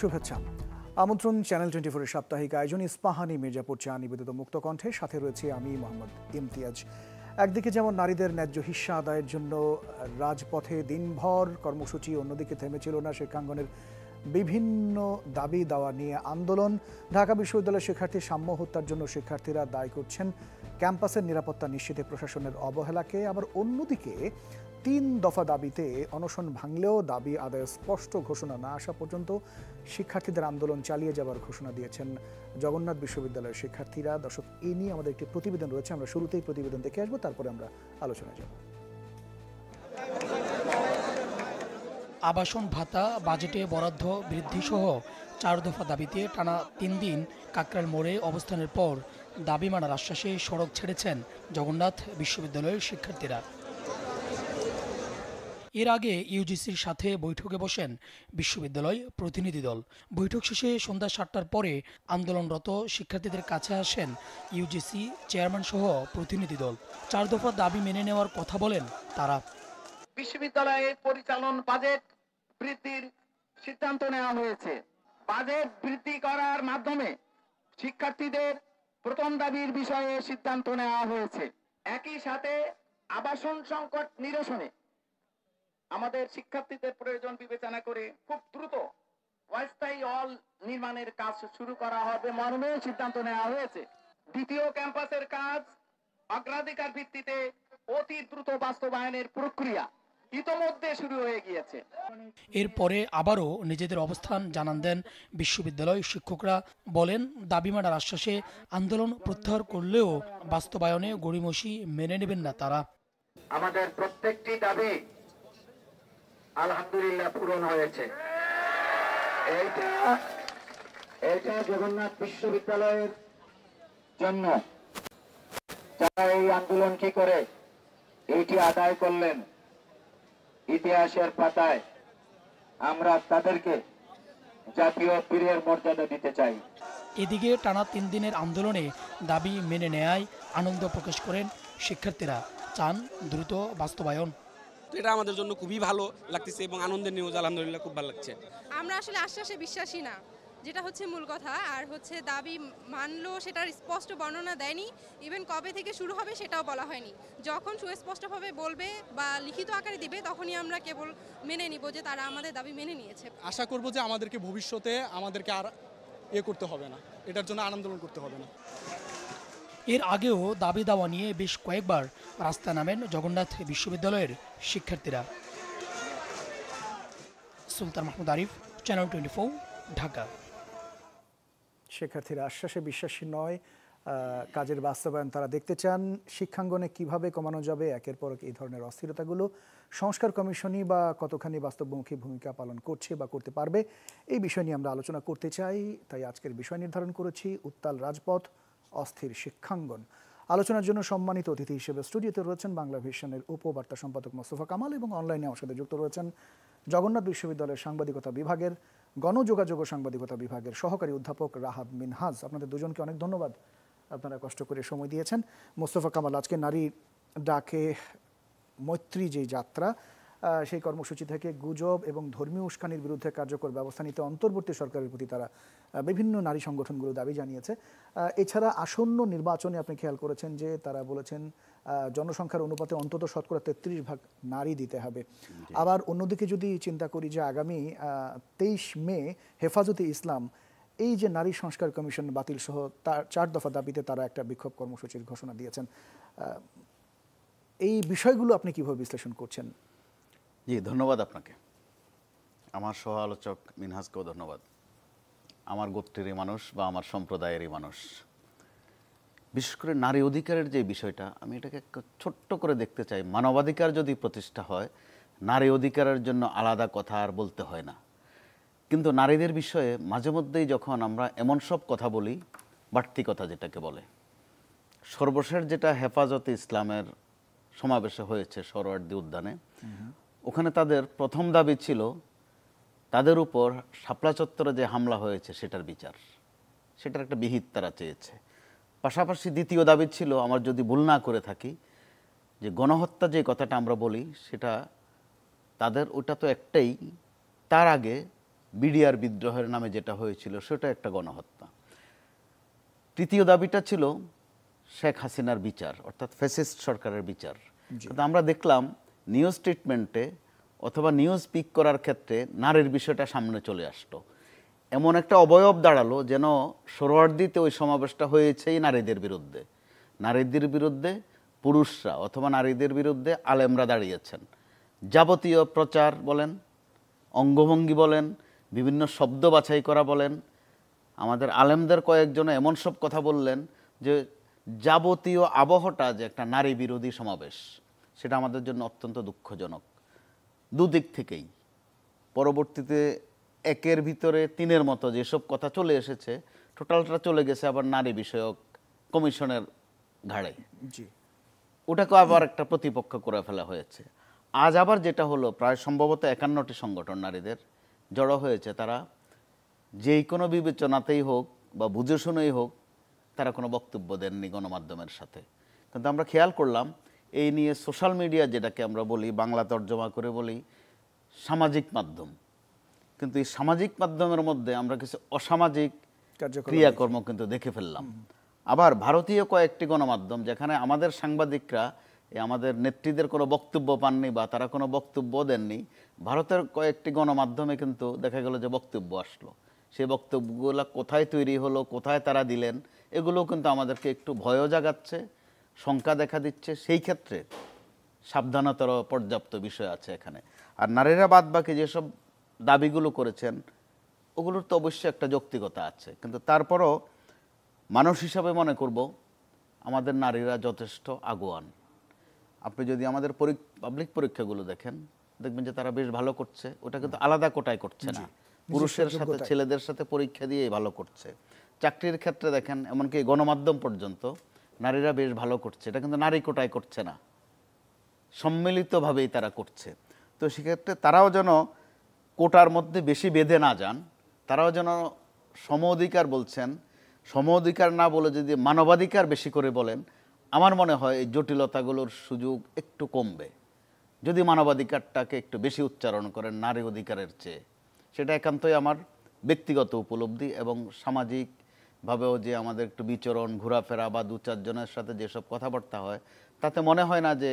শুভেচ্ছা। আমন্ত্রণ চ্যানেল 24 এর সাপ্তাহিক আয়োজন ইস্পাহানি মির্জাপুর চা নিবেদিত মুক্ত কণ্ঠে, সাথে রয়েছে আমি মোহাম্মদ ইমতিয়াজ। একদিকে যেমন নারীদের ন্যায্য হিস্যা আদায়ের জন্য রাজপথে দিনভর কর্মসূচি, অন্যদিকে থেমেছিল না শিক্ষাঙ্গনের বিভিন্ন দাবি দাওয়া নিয়ে আন্দোলন। ঢাকা বিশ্ববিদ্যালয়ের শিক্ষার্থী সাম্য হত্যার জন্য শিক্ষার্থীরা দায়ী করছেন ক্যাম্পাসের নিরাপত্তা নিশ্চিতে প্রশাসনের অবহেলাকে। আবার অন্যদিকে 3 দফা দাবিতে অনশন ভাঙলেও দাবি আদায়ের স্পষ্ট ঘোষণা না আসা পর্যন্ত শিক্ষার্থীদের আন্দোলন চালিয়ে যাবার ঘোষণা দিয়েছেন জগন্নাথ বিশ্ববিদ্যালয়ের শিক্ষার্থীরা। দর্শক, এই নিয়ে আমাদের একটি প্রতিবেদন রয়েছে, আমরা শুরুতেই প্রতিবেদন দেখে আসবো, তারপরে আমরা আলোচনায় যাব। আবাসন ভাতা, বাজেটে বরাদ্দ বৃদ্ধি সহ 4 দফা দাবিতে টানা 3 দিন কাকরাইল মোড়ে অবস্থানের পর দাবি মানার আশ্বাসে সড়ক ছেড়েছেন জগন্নাথ বিশ্ববিদ্যালয়ের শিক্ষার্থীরা। এর আগে ইউজিসির সাথে বৈঠকে বসেন বিশ্ববিদ্যালয় প্রতিনিধি দল। বৈঠক শেষে সন্ধ্যা 7টার পরে আন্দোলনরত শিক্ষার্থীদের কাছে আসেন ইউজিসি চেয়ারম্যান সহ প্রতিনিধি দল। 4 দফা দাবি মেনে নেওয়ার কথা বলেন তারা। বিশ্ববিদ্যালয়ের পরিচালন বাজেট বৃদ্ধির সিদ্ধান্ত নেওয়া হয়েছে। বাজেট বৃদ্ধি করার মাধ্যমে শিক্ষার্থীদের প্রথম দাবির বিষয়ে সিদ্ধান্ত নেওয়া হয়েছে। একই সাথে আবাসন সংকট নিরসনে আমাদের শিক্ষার্থীদের প্রয়োজন বিবেচনা করে খুব দ্রুত অস্থায়ী হল নির্মাণের কাজ শুরু করা হবে মর্মে সিদ্ধান্ত নেওয়া হয়েছে। দ্বিতীয় ক্যাম্পাসের কাজ অগ্রাধিকার ভিত্তিতে অতি দ্রুত বাস্তবায়নের প্রক্রিয়া ইতোমধ্যে শুরু হয়ে গিয়েছে। এরপরে আবারও নিজেদের অবস্থান জানান দেন বিশ্ববিদ্যালয় শিক্ষকরা। বলেন, দাবি মানার আশ্বাসে আন্দোলন প্রত্যাহার করলেও বাস্তবায়নে গড়িমসি মেনে নেবেন না তারা। আমাদের প্রত্যেকটি দাবি আলহামদুলিল্লাহ পূরণ হয়েছে। এইটা জগন্নাথ বিশ্ববিদ্যালয়ের জন্য যারা এই আন্দোলন কি করে এইটি আদায় করলেন ইতিহাসের পাতায়, আমরা তাদেরকে জাতীয় বীরের মর্যাদা দিতে চাই। এদিকে টানা 3 দিনের আন্দোলনে দাবি মেনে নেয়ায় আনন্দ প্রকাশ করেন শিক্ষার্থীরা। চান দ্রুত বাস্তবায়ন। তো এটা আমাদের জন্য খুবই ভালো লাগতেছে এবং আনন্দের নিউজ, আলহামদুলিল্লাহ খুব ভালো লাগছে। আমরা আসলে আশ্বাসে বিশ্বাসী না, যেটা হচ্ছে মূল কথা। আর হচ্ছে দাবি মানলো সেটার স্পষ্ট বর্ণনা দেয়নি, ইভেন কবে থেকে শুরু হবে সেটাও বলা হয়নি। যখন সুস্পষ্টভাবে বলবে বা লিখিত আকারে দিবে তখনই আমরা কেবল মেনে নিব যে তারা আমাদের দাবি মেনে নিয়েছে। আশা করব যে আমাদেরকে ভবিষ্যতে আমাদেরকে আর করতে হবে না, এটার জন্য আন্দোলন করতে হবে না। এর আগেও দাবি দাওয়া নিয়ে বেশ কয়েকবার রাস্তা নামেন জগন্নাথ বিশ্ববিদ্যালয়ের শিক্ষার্থীরা। সুলতান মাহমুদ আরিফ, চ্যানেল 24, ঢাকা। শিক্ষার্থীরা আশ্বাসে বিশ্বাসী নয়, কাজের বাস্তবায়ন তারা দেখতে চান। শিক্ষাঙ্গনে কিভাবে কমানো যাবে একের পর এই ধরনের অস্থিরতাগুলো, সংস্কার কমিশনই বা কতখানি বাস্তবমুখী ভূমিকা পালন করছে বা করতে পারবে, এই বিষয় নিয়ে আমরা আলোচনা করতে চাই। তাই আজকের বিষয় নির্ধারণ করেছি উত্তাল রাজপথ, অস্থির শিক্ষাঙ্গন। আলোচনার জন্য সম্মানিত অতিথি হিসেবে স্টুডিওতে রয়েছেন বাংলা ভিশনের উপবার্তা সম্পাদক মোস্তফা কামাল, এবং অনলাইনে আমার সাথে যুক্ত রয়েছেন জগন্নাথ বিশ্ববিদ্যালয়ের সাংবাদিকতা বিভাগের গণযোগাযোগ ও সাংবাদিকতা বিভাগের সহকারী অধ্যাপক রাহাত মিনহাজ। আপনাদের দুজনকে অনেক ধন্যবাদ, আপনারা কষ্ট করে সময় দিয়েছেন। মোস্তফা কামাল, আজকে নারী ডাকে মৈত্রী যে যাত্রা, সেই কর্মসূচি থেকে গুজব এবং ধর্মীয় উস্কানির বিরুদ্ধে কার্যকর ব্যবস্থা নিতে অন্তর্বর্তী সরকারের প্রতি তারা বিভিন্ন নারী সংগঠনগুলো দাবি জানিয়েছে। এছাড়া আসন্ন নির্বাচনে আপনি খেয়াল করেছেন যে তারা বলেছেন জনসংখ্যার অনুপাতে অন্তত শতকরা 33% নারী দিতে হবে। আবার অন্যদিকে যদি চিন্তা করি যে আগামী 23 মে হেফাজতে ইসলাম এই যে নারী সংস্কার কমিশন বাতিল সহ তার 4 দফা দাবিতে তারা একটা বিক্ষোভ কর্মসূচির ঘোষণা দিয়েছেন। এই বিষয়গুলো আপনি কিভাবে বিশ্লেষণ করছেন? জি, ধন্যবাদ আপনাকে, আমার সহ আলোচক মিনহাজকেও ধন্যবাদ। আমার গোত্রেরই মানুষ বা আমার সম্প্রদায়েরই মানুষ, বিশেষ করে নারী অধিকারের যে বিষয়টা, আমি এটাকে ছোট্ট করে দেখতে চাই। মানবাধিকার যদি প্রতিষ্ঠা হয়, নারী অধিকারের জন্য আলাদা কথা আর বলতে হয় না। কিন্তু নারীদের বিষয়ে মাঝে মধ্যেই যখন আমরা এমন সব কথা বলি, বাড়তি কথা যেটাকে বলে, সর্বশেষ যেটা হেফাজতে ইসলামের সমাবেশে হয়েছে সরোয়ার্দী উদ্যানে, ওখানে তাদের প্রথম দাবি ছিল তাদের উপর শাপলা চত্বরে যে হামলা হয়েছে সেটার বিচার, সেটার একটা বিহিত তারা চেয়েছে। পাশাপাশি দ্বিতীয় দাবি ছিল, আমার যদি ভুল না করে থাকি, যে গণহত্যা যে কথাটা আমরা বলি সেটা তাদের ওটা তো একটাই, তার আগে বিডিআর বিদ্রোহের নামে যেটা হয়েছিল সেটা একটা গণহত্যা। তৃতীয় দাবিটা ছিল শেখ হাসিনার বিচার, অর্থাৎ ফ্যাসিস্ট সরকারের বিচার। কিন্তু আমরা দেখলাম নিউজ স্টেটমেন্টে অথবা নিউজ পিক করার ক্ষেত্রে নারীর বিষয়টা সামনে চলে আসলো। এমন একটা অবয়ব দাঁড়ালো যেন সোহরাওয়ার্দীতে ওই সমাবেশটা হয়েছেই নারীদের বিরুদ্ধে। নারীদের বিরুদ্ধে পুরুষরা অথবা নারীদের বিরুদ্ধে আলেমরা দাঁড়িয়েছেন। যাবতীয় প্রচার বলেন, অঙ্গভঙ্গি বলেন, বিভিন্ন শব্দ বাছাই করা বলেন, আমাদের আলেমদের কয়েকজনে এমন সব কথা বললেন যে যাবতীয় আবহটা যে একটা নারী বিরোধী সমাবেশ, সেটা আমাদের জন্য অত্যন্ত দুঃখজনক দুদিক থেকেই। পরবর্তীতে একের ভিতরে তিনের মতো যেসব কথা চলে এসেছে, টোটালটা চলে গেছে আবার নারী বিষয়ক কমিশনের ঘাড়ে। জি, ওটাকে আবার একটা প্রতিপক্ষ করে ফেলা হয়েছে। আজ আবার যেটা হলো, প্রায় সম্ভবত 51টি সংগঠন নারীদের জড়ো হয়েছে। তারা যেই কোনো বিবেচনাতেই হোক বা বুঝে শুনেই হোক, তারা কোনো বক্তব্য দেননি গণমাধ্যমের সাথে। কিন্তু আমরা খেয়াল করলাম এই নিয়ে সোশ্যাল মিডিয়া, যেটাকে আমরা বলি, বাংলা তর্জমা করে বলি সামাজিক মাধ্যম, কিন্তু এই সামাজিক মাধ্যমের মধ্যে আমরা কিছু অসামাজিক ক্রিয়াকর্ম কিন্তু দেখে ফেললাম। আবার ভারতীয় কয়েকটি গণমাধ্যম, যেখানে আমাদের সাংবাদিকরা আমাদের নেত্রীদের কোনো বক্তব্য পাননি বা তারা কোনো বক্তব্য দেননি, ভারতের কয়েকটি গণমাধ্যমে কিন্তু দেখা গেল যে বক্তব্য আসলো। সেই বক্তব্যগুলো কোথায় তৈরি হলো, কোথায় তারা দিলেন, এগুলোও কিন্তু আমাদেরকে একটু ভয়ও জাগাচ্ছে, শঙ্কা দেখা দিচ্ছে। সেই ক্ষেত্রে সাবধানতার পর্যাপ্ত বিষয় আছে এখানে। আর নারীরা বাদ বাকি যেসব দাবিগুলো করেছেন, ওগুলোর তো অবশ্যই একটা যৌক্তিকতা আছে, কিন্তু তারপরও মানুষ হিসাবে মনে করব আমাদের নারীরা যথেষ্ট আগুয়ান। আপনি যদি আমাদের পাবলিক পরীক্ষাগুলো দেখেন, দেখবেন যে তারা বেশ ভালো করছে। ওটা কিন্তু আলাদা কোটায় করছে না, পুরুষের সাথে ছেলেদের সাথে পরীক্ষা দিয়েই ভালো করছে। চাকরির ক্ষেত্রে দেখেন, এমনকি গণমাধ্যম পর্যন্ত নারীরা বেশ ভালো করছে। এটা কিন্তু নারী কোটায় করছে না, সম্মিলিতভাবেই তারা করছে। তো সেক্ষেত্রে তারাও যেন কোটার মধ্যে বেশি বেঁধে না যান, তারাও যেন সম অধিকার বলছেন, সম অধিকার না বলে যদি মানবাধিকার বেশি করে বলেন, আমার মনে হয় এই জটিলতাগুলোর সুযোগ একটু কমবে। যদি মানবাধিকারটাকে একটু বেশি উচ্চারণ করেন নারী অধিকারের চেয়ে, সেটা একান্তই আমার ব্যক্তিগত উপলব্ধি। এবং সামাজিকভাবেও যে আমাদের একটু বিচরণ, ঘোরাফেরা বা দু চারজনের সাথে যেসব কথাবার্তা হয়, তাতে মনে হয় না যে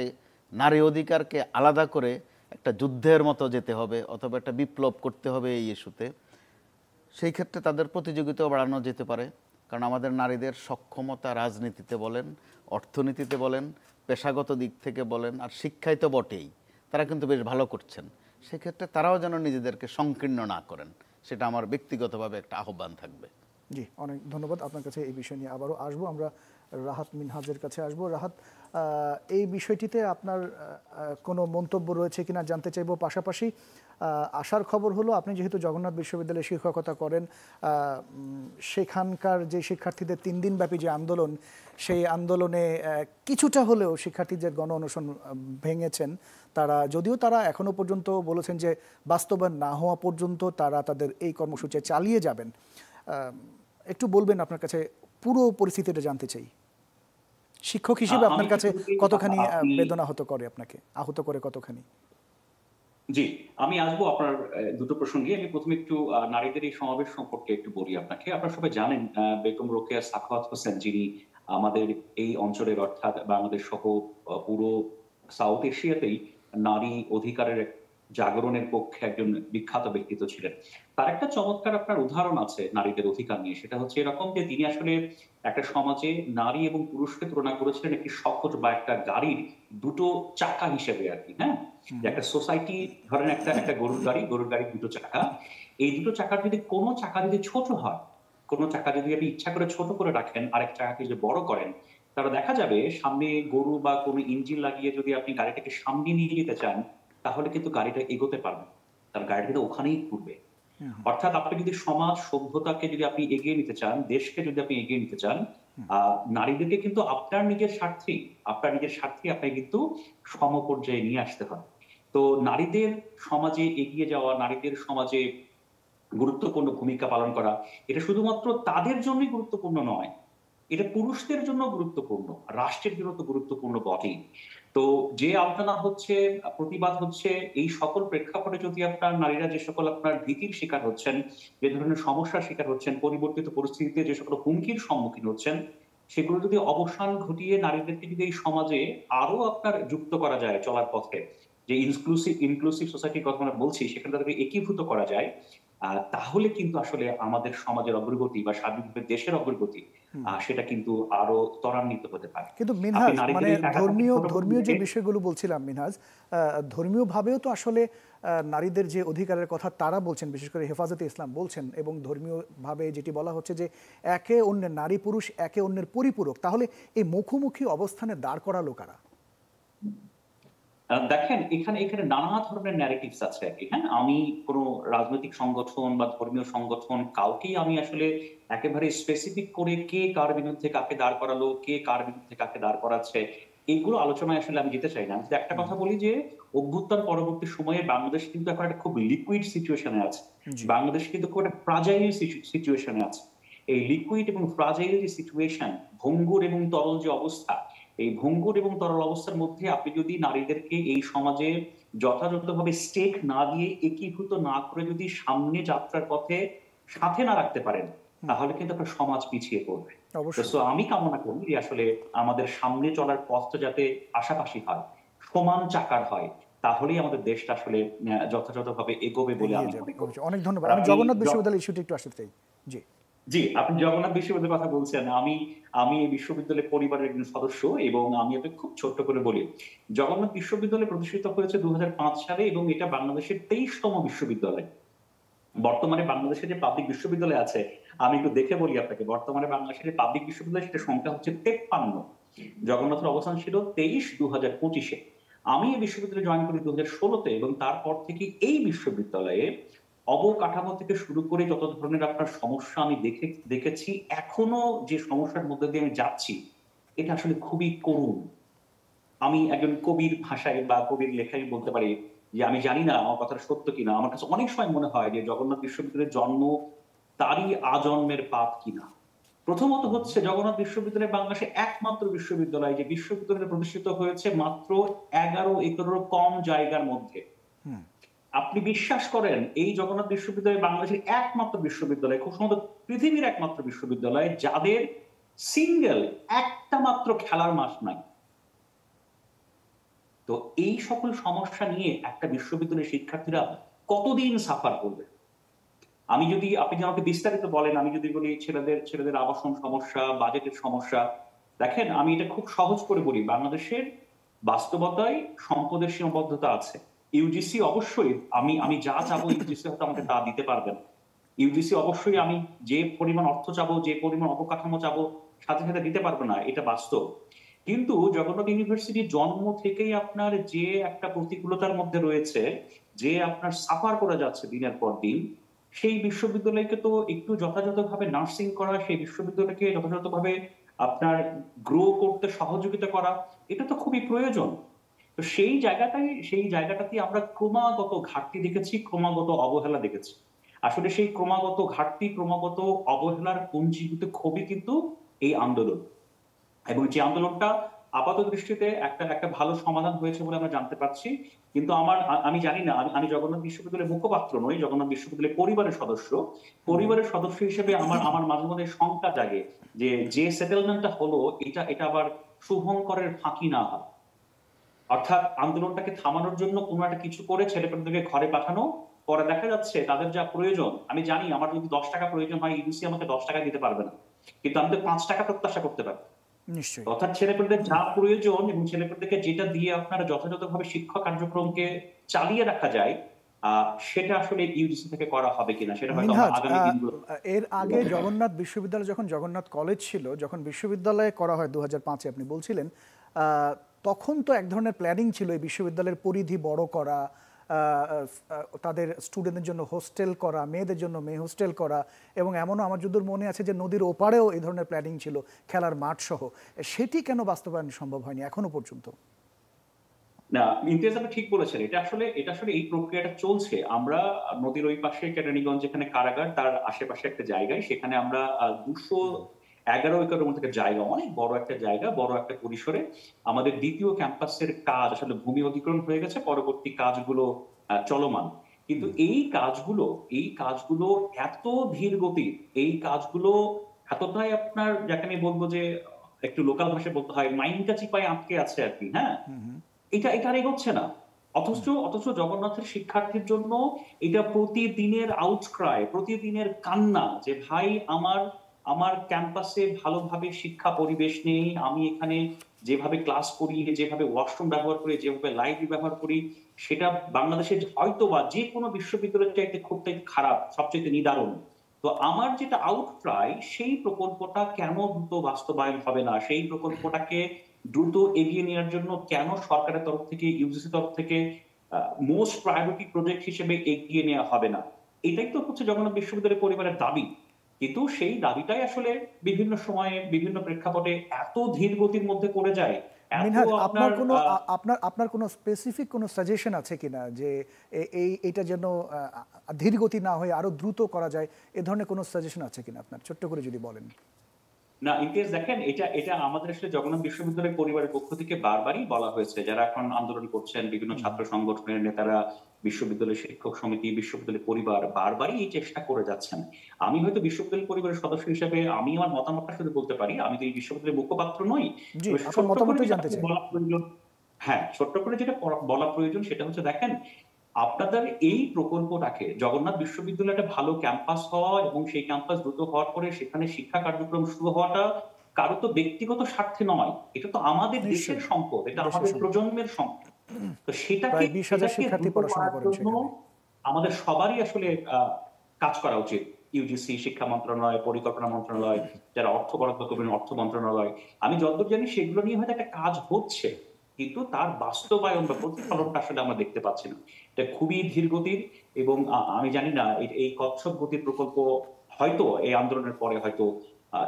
নারী অধিকারকে আলাদা করে একটা যুদ্ধের মতো যেতে হবে অথবা একটা বিপ্লব করতে হবে এই ইস্যুতে। সেই ক্ষেত্রে তাদের প্রতিযোগিতাও বাড়ানো যেতে পারে, কারণ আমাদের নারীদের সক্ষমতা রাজনীতিতে বলেন, অর্থনীতিতে বলেন, পেশাগত দিক থেকে বলেন, আর শিক্ষায় তো বটেই, তারা কিন্তু বেশ ভালো করছেন। সেক্ষেত্রে তারাও যেন নিজেদেরকে সংকীর্ণ না করেন, সেটা আমার ব্যক্তিগতভাবে একটা আহ্বান থাকবে। জি, অনেক ধন্যবাদ আপনার কাছে। এই বিষয় নিয়ে আবারও আসবো আমরা। রাহাত মিনহাজের কাছে আসবো। রাহাত, এই বিষয়টিতে আপনার কোনো মন্তব্য রয়েছে কিনা জানতে চাইবো। পাশাপাশি আসার খবর হলো, আপনি যেহেতু জগন্নাথ বিশ্ববিদ্যালয়ে শিক্ষকতা করেন, সেখানকার যে শিক্ষার্থীদের 3 দিনব্যাপী যে আন্দোলন, সেই আন্দোলনে কিছুটা হলেও শিক্ষার্থীদের গণ অনশন ভেঙেছেন তারা, যদিও তারা এখনো পর্যন্ত বলেছেন যে বাস্তবায়ন না হওয়া পর্যন্ত তারা তাদের এই কর্মসূচি চালিয়ে যাবেন। একটু বলবেন, আপনার কাছে পুরো পরিস্থিতিটা জানতে চাই। শিক্ষক হিসেবে আপনার কাছে কতখানি বেদনা আপনাকে আহত করে কতখানি? জি, আমি আসবো আপনার দুটো প্রসঙ্গে। আমি প্রথমে একটু নারীদের এই সমাবেশ সম্পর্কে একটু বলি আপনাকে। আপনারা সবাই জানেন বেগম রোকেয়া সাখাওয়াত হোসেন, যিনি আমাদের এই অঞ্চলের অর্থাৎ বাংলাদেশ সহ পুরো সাউথ এশিয়াতেই নারী অধিকারের জাগরণের পক্ষে একজন বিখ্যাত ব্যক্তিত্ব ছিলেন। তার একটা চমৎকার আপনার উদাহরণ আছে নারীদের অধিকার নিয়ে। সেটা হচ্ছে এরকম যে তিনি আসলে একটা সমাজে নারী এবং পুরুষকে তুলনা করেছিলেন একটি সহজ বা একটা গাড়ির দুটো চাকা হিসেবে আর কি। হ্যাঁ, একটা সোসাইটি ধরেন একটা গরুর গাড়ির দুটো চাকা। এই দুটো চাকার যদি কোনো চাকা যদি ছোট হয়, কোনো চাকা যদি আপনি ইচ্ছা করে ছোট করে রাখেন, আরেক চাকাকে যদি বড় করেন, তাহলে দেখা যাবে সামনে গরু বা কোনো ইঞ্জিন লাগিয়ে যদি আপনি গাড়িটাকে সামনে নিয়ে যেতে চান, তাহলে কিন্তু গাড়িটা এগোতে পারবে, তার গাড়িটা কিন্তু ওখানেই ঘুরবে। অর্থাৎ আপনি যদি সমাজ সভ্যতাকে যদি আপনি এগিয়ে নিতে চান, দেশকে যদি আপনি এগিয়ে নিতে চান, নারীদেরকে কিন্তু আপনার নিজের স্বার্থে আপনাকে কিন্তু সমপর্যায়ে নিয়ে আসতে হবে। তো নারীদের সমাজে এগিয়ে যাওয়া, নারীদের সমাজে গুরুত্বপূর্ণ ভূমিকা পালন করা, এটা শুধুমাত্র তাদের জন্যই গুরুত্বপূর্ণ নয়, এটা পুরুষদের জন্য গুরুত্বপূর্ণ, রাষ্ট্রের জন্য তো গুরুত্বপূর্ণ বটেই। তো যে আলোচনা হচ্ছে, প্রতিবাদ হচ্ছে, এই সকল প্রেক্ষাপটে যদি আপনার নারীরা যে সকল আপনার ভীতির শিকার হচ্ছেন, যে ধরনের সমস্যার শিকার হচ্ছেন, পরিবর্তিত পরিস্থিতিতে যে সকল হুমকির সম্মুখীন হচ্ছেন, সেগুলো যদি অবসান ঘটিয়ে নারীদেরকে যদি এই সমাজে আরো আপনার যুক্ত করা যায় চলার পথে, যে ইনক্লুসিভ সোসাইটির কথা আমরা বলছি, সেখানে তাদেরকে একীভূত করা যায়, তাহলে কিন্তু আসলে আমাদের সমাজের অগ্রগতি বা স্বাধীনভাবে দেশের অগ্রগতি সেটা কিন্তু আরো ত্বরান্বিত হতে পারে। কিন্তু মিনহাজ, মানে ধর্মীয় যে বিষয়গুলো বলছিলাম মিনহাজ, ধর্মীয় ভাবেও তো আসলে নারীদের যে অধিকারের কথা তারা বলছেন, বিশেষ করে হেফাজতে ইসলাম বলছেন, এবং ধর্মীয় ভাবে যেটি বলা হচ্ছে যে একে অন্যের, নারী পুরুষ একে অন্যের পরিপূরক, তাহলে এই মুখোমুখি অবস্থানে দাঁড় করালো কারা? দেখেন, এখানে এখানে নানা ধরনের ন্যারেটিভস আছে আর কি। হ্যাঁ, আমি কোনো রাজনৈতিক সংগঠন বা ধর্মীয় সংগঠন কাউকেই আমি আসলে একেবারে স্পেসিফিক করে কে কার বিরুদ্ধে কাকে দাঁড় করালো, কে কার বিরুদ্ধে কাকে দাঁড় করাচ্ছে, এইগুলো আলোচনায় আসলে আমি যেতে চাই না। আমি একটা কথা বলি যে অভ্যুত্থান পরবর্তী সময়ে বাংলাদেশ কিন্তু এখন একটা খুব লিকুইড সিচুয়েশনে আছে। বাংলাদেশ কিন্তু খুব একটা ফ্রাজাইল সিচুয়েশনে আছে। এই লিকুইড এবং ফ্রাজাইল যে সিচুয়েশন, ভঙ্গুর এবং তরল যে অবস্থা, এই ভঙ্গুর এবং তরল অবস্থার মধ্যে আপনি যদি নারীদেরকে এই সমাজে যথাযথভাবে স্টেক না দিয়ে, একীভূত না করে যদি সামনে যাত্রার পথে সাথে না রাখতে পারেন, তাহলে কিন্তু আপনার সমাজ পিছিয়ে পড়বে। তো আমি কামনা করি যে আসলে আমাদের সামনে চলার পথটা যাতে পাশাপাশি হয়, সমান চাকার হয়, তাহলেই আমাদের দেশটা আসলে যথাযথভাবে এগোবে বলে আমি মনে করি। অনেক ধন্যবাদ। আমি জগন্নাথ বিশ্ববিদ্যালয়ের ইস্যুটি একটু আসতে চাই। জি জি, আপনি জগন্নাথ বিশ্ববিদ্যালয়ের কথা বলছেন। আমি এই বিশ্ববিদ্যালয়ের পরিবারের একজন সদস্য, এবং আমি আপনাকে খুব ছোট্ট করে বলি, জগন্নাথ বিশ্ববিদ্যালয় প্রতিষ্ঠিত হয়েছে 2005 সালে, এবং এটা বাংলাদেশের 23তম বিশ্ববিদ্যালয়। বর্তমানে বাংলাদেশের যে পাবলিক বিশ্ববিদ্যালয় আছে, আমি একটু দেখে বলি আপনাকে, বর্তমানে বাংলাদেশের যে পাবলিক বিশ্ববিদ্যালয় সেটা সংখ্যা হচ্ছে 53। জগন্নাথের অবস্থান ছিল 23 2025-এ। আমি এই বিশ্ববিদ্যালয়ে জয়েন করি 2016-তে, এবং তারপর থেকে এই বিশ্ববিদ্যালয়ে অবকাঠামো থেকে শুরু করে যত ধরনের আপনার সমস্যা আমি দেখেছি, এখনো যে সমস্যার মধ্যে দিয়ে আমি যাচ্ছি, এটা আসলে খুবই করুণ। আমি একজন কবির ভাষায় বা কবির লেখায় বলতে পারি যে আমি জানি না আমার কথাটা সত্য কিনা, আমার কাছে অনেক সময় মনে হয় যে জগন্নাথ বিশ্ববিদ্যালয়ের জন্ম তারই আজন্মের পাপ কিনা। প্রথমত হচ্ছে, জগন্নাথ বিশ্ববিদ্যালয় বাংলাদেশে একমাত্র বিশ্ববিদ্যালয় যে বিশ্ববিদ্যালয় প্রতিষ্ঠিত হয়েছে মাত্র 11 একরেরও কম জায়গার মধ্যে। আপনি বিশ্বাস করেন, এই জগন্নাথ বিশ্ববিদ্যালয় বাংলাদেশের একমাত্র বিশ্ববিদ্যালয়, খুব সম্ভবত পৃথিবীর একমাত্র বিশ্ববিদ্যালয়, যাদের সিঙ্গেল একটা মাত্র খেলার মাঠ নাই। তো এই সকল সমস্যা নিয়ে একটা বিশ্ববিদ্যালয়ের শিক্ষার্থীরা কতদিন সাফার করবে? আপনি যদি আমাকে বিস্তারিত বলেন, আমি যদি বলি ছেলেদের আবাসন সমস্যা, বাজেটের সমস্যা, দেখেন আমি এটা খুব সহজ করে বলি, বাংলাদেশের বাস্তবতায় সম্পদের সীমাবদ্ধতা আছে। ইউজিসি অবশ্যই আমি যা চাবো ইউজিসি হয়তো আমাকে তা দিতে পারবেন। ইউজিসি অবশ্যই আমি যে পরিমাণ অর্থ চাবো, যে পরিমাণ অবকাঠামো চাবো, সাথে সাথে দিতে পারবে না, এটা বাস্তব। কিন্তু জগন্নাথ ইউনিভার্সিটি জন্ম থেকেই আপনার যে একটা প্রতিকূলতার মধ্যে রয়েছে, যে আপনার সাফার করে যাচ্ছে দিনের পর দিন, সেই বিশ্ববিদ্যালয়কে তো একটু যথাযথভাবে নার্সিং করা, সেই বিশ্ববিদ্যালয়কে যথাযথভাবে আপনার গ্রো করতে সহযোগিতা করা, এটা তো খুবই প্রয়োজন। তো সেই জায়গাটাতে আমরা ক্রমাগত ঘাটতি দেখেছি, ক্রমাগত অবহেলা দেখেছি। আসলে সেই ক্রমাগত ঘাটতি, ক্রমাগত অবহেলার পুঞ্জীভূত ক্ষোভই কিন্তু এই আন্দোলন, এবং যে আন্দোলনটা আপাত দৃষ্টিতে একটা ভালো সমাধান হয়েছে বলে আমরা জানতে পারছি। কিন্তু আমি জানি না, আমি জগন্নাথ বিশ্ববিদ্যালয়ের মুখপাত্র নই, জগন্নাথ বিশ্ববিদ্যালয়ের পরিবারের সদস্য হিসেবে আমার মাঝে মধ্যে শঙ্কা জাগে যে সেটেলমেন্টটা হলো, এটা আবার শুভঙ্করের ফাঁকি না হয়। অর্থাৎ আন্দোলনটাকে থামানোর জন্য কোনো একটা কিছু করে ছেলেপেলেদেরকে ঘরে পাঠানো, পরে দেখা যাচ্ছে তাদের যা প্রয়োজন, আমি জানি আমার যদি 10 টাকা প্রয়োজন হয়, ইউসি আমাকে 10 টাকা দিতে পারবে না, কিন্তু আমি তো 5 টাকা প্রত্যাশা করতে পারি। নিশ্চয়ই। অর্থাৎ ছেলেপেলেদের যা প্রয়োজন এবং ছেলেপেলেদেরকে যেটা দিয়ে আপনারা যথাযথভাবে শিক্ষা কার্যক্রমকে চালিয়ে রাখা যায়, সেটা আসলে ইউজিসি থেকে করা হবে কিনা, সেটা হয়তো আগামী দিনগুলো। এর আগে জগন্নাথ বিশ্ববিদ্যালয় যখন জগন্নাথ কলেজ ছিল, যখন বিশ্ববিদ্যালয়ে করা হয় 2005-এ, আপনি বলছিলেন, তখন তো এক ধরনের প্ল্যানিং ছিল এই বিশ্ববিদ্যালয়ের পরিধি বড় করা, তাদের স্টুডেন্টদের জন্য হোস্টেল করা, মেয়েদের জন্য মেয়ে হোস্টেল করা, এবং এমনও আমার যদ্দূর মনে আছে যে নদীর ওপারেও এই ধরনের প্ল্যানিং ছিল, খেলার মাঠ সহ। সেটি কেন বাস্তবায়ন সম্ভব হয়নি এখনো পর্যন্ত? না, ইমতিয়াজ আপনি ঠিক বলেছেন, এটা আসলে এই প্রক্রিয়াটা চলছে। আমরা নদীর ওই পাশে কেরানীগঞ্জ যেখানে কারাগার, তার আশেপাশে একটা জায়গায়, সেখানে আমরা 11 একরের মতো একটা জায়গা, অনেক বড় একটা জায়গা, বড় একটা পরিসরে আমাদের দ্বিতীয় ক্যাম্পাসের কাজ আসলে ভূমি অধিগ্রহণ হয়ে গেছে, পরবর্তী কাজগুলো চলমান। কিন্তু এই কাজগুলো এত ধীর গতির, এই কাজগুলো এতটাই আপনার, যাকে আমি বলবো যে একটু লোকাল ভাষায় বলতে হয় মাইনটা চিপায় আটকে আছে আর কি, হ্যাঁ, এটা আর এগোচ্ছে না। অথচ জগন্নাথের শিক্ষার্থীর জন্য এটা প্রতিদিনের আউটক্রাই, প্রতিদিনের কান্না যে ভাই আমার ক্যাম্পাসে ভালোভাবে শিক্ষা পরিবেশ নেই, আমি এখানে যেভাবে ক্লাস করি, যেভাবে ওয়াশরুম ব্যবহার করি, যেভাবে লাইব্রেরি ব্যবহার করি, সেটা বাংলাদেশের হয়তো বা যে কোনো বিশ্ববিদ্যালয়ের চাইতে খুব খারাপ, সবচেয়ে নিদারুণ। তো আমার যেটা আউটক্রাই, সেই প্রকল্পটা কেন দ্রুত বাস্তবায়ন হবে না, সেই প্রকল্পটাকে দ্রুত এগিয়ে নেওয়ার জন্য কেন সরকারের তরফ থেকে, ইউজিসি তরফ থেকে মোস্ট প্রায়োরিটি প্রজেক্ট হিসেবে এগিয়ে নেওয়া হবে না, এটাই তো হচ্ছে জগন্নাথ বিশ্ববিদ্যালয় পরিবারের দাবি। কিন্তু সেই দাবিটাই আসলে বিভিন্ন সময়ে বিভিন্ন প্রেক্ষাপটে এত ধীর গতির মধ্যে পড়ে যায়। মিনহাজ, আপনার কোনো স্পেসিফিক কোনো সাজেশন আছে কিনা যে এইটা যেন ধীর গতি না হয়ে আরো দ্রুত করা যায়, এ ধরনের কোনো সাজেশন আছে কিনা আপনার, ছোট্ট করে যদি বলেন। না, ইনকেস দেখেন, এটা আমাদের আসলে জগন্নাথ বিশ্ববিদ্যালয়ের পরিবারের পক্ষ থেকে বারবারই বলা হয়েছে, যারা এখন আন্দোলন করছেন, বিভিন্ন ছাত্র সংগঠনের নেতারা, বিশ্ববিদ্যালয় শিক্ষক সমিতি, বিশ্ববিদ্যালয় পরিবার বারবারই এই চেষ্টা করে যাচ্ছেন। আমি হয়তো বিশ্ববিদ্যালয় পরিবারের সদস্য হিসেবে আমি আমার মতামতটা শুধু বলতে পারি, আমি তো এই বিশ্ববিদ্যালয়ের মুখপাত্র নই। জি, আপনার মতামতই জানতে চাই। হ্যাঁ, ছোট্ট করে যেটা বলা প্রয়োজন সেটা হচ্ছে, দেখেন, আপনাদের এই প্রকল্পটাকে, জগন্নাথ বিশ্ববিদ্যালয় একটা ভালো ক্যাম্পাস হওয়া এবং সেই ক্যাম্পাস দ্রুত হওয়ার পরে সেখানে শিক্ষা কার্যক্রম শুরু হওয়াটা কারো তো ব্যক্তিগত স্বার্থে নয়, এটা তো আমাদের দেশের সম্পদ, এটা আমাদের প্রজন্মের সম্পদ। তো সেটাকে 20,000 শিক্ষার্থী পড়াশোনা করেন সেখানে। আমাদের সবারই আসলে কাজ করা উচিত। ইউজিসি, শিক্ষা মন্ত্রণালয়, পরিকল্পনা মন্ত্রণালয়, যারা অর্থ বরাদ্দ করবেন অর্থ মন্ত্রণালয়, আমি যতদূর জানি সেগুলো নিয়ে হয়তো একটা কাজ হচ্ছে, কিন্তু তার বাস্তবায়ন বা প্রতিফলনটা আসলে আমরা দেখতে পাচ্ছি না। এটা খুবই ধীর গতির, এবং আমি জানি না এই কচ্ছপ গতির প্রকল্প হয়তো এই আন্দোলনের পরে হয়তো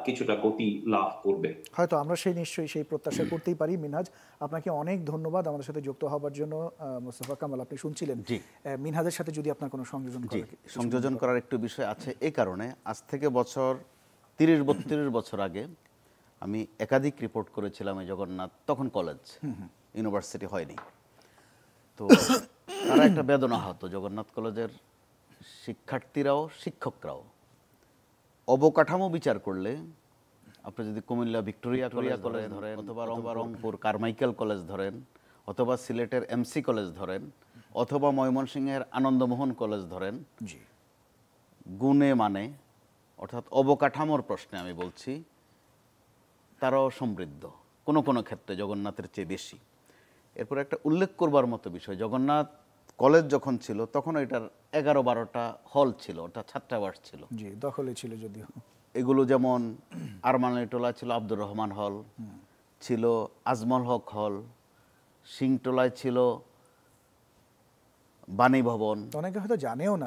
কিছুটা গতি লাভ করবে। হয়তো আমরা নিশ্চয়ই সেই প্রত্যাশা করতেই পারি। মিনহাজ, আপনাকে অনেক ধন্যবাদ আমাদের সাথে যুক্ত হওয়ার জন্য। মোস্তফা কামাল, আপনি শুনছিলেন মিনহাজের সাথে যদি আপনার কোনো সংযোজন করার একটু বিষয় আছে। এই কারণে আজ থেকে বছর 30-32 বছর আগে আমি একাধিক রিপোর্ট করেছিলাম এই জগন্নাথ, তখন কলেজ, ইউনিভার্সিটি হয়নি। তো তারা একটা বেদনা হতো, জগন্নাথ কলেজের শিক্ষার্থীরাও শিক্ষকরাও। অবকাঠামো বিচার করলে আপনি যদি কুমিল্লা ভিক্টোরিয়া কলেজ ধরেন, অথবা রংপুর কারমাইকেল কলেজ ধরেন, অথবা সিলেটের এমসি কলেজ ধরেন, অথবা ময়মনসিংহের আনন্দমোহন কলেজ ধরেন, গুণে মানে অর্থাৎ অবকাঠামোর প্রশ্নে আমি বলছি তারাও সমৃদ্ধ, কোনো কোনো ক্ষেত্রে জগন্নাথের চেয়ে বেশি। এরপর একটা উল্লেখ করবার মতো বিষয়, জগন্নাথ কলেজ যখন ছিল তখন এটার 11-12টা হল ছিল, অর্থাৎ ছাত্রাবাস ছিল। জি, দখলে ছিল যদিও। এগুলো যেমন আরমানিটোলা ছিল আব্দুর রহমান হল, ছিল আজমল হক হল, সিংটোলায় ছিল বাণী ভবন, অনেকে হয়তো জানেও না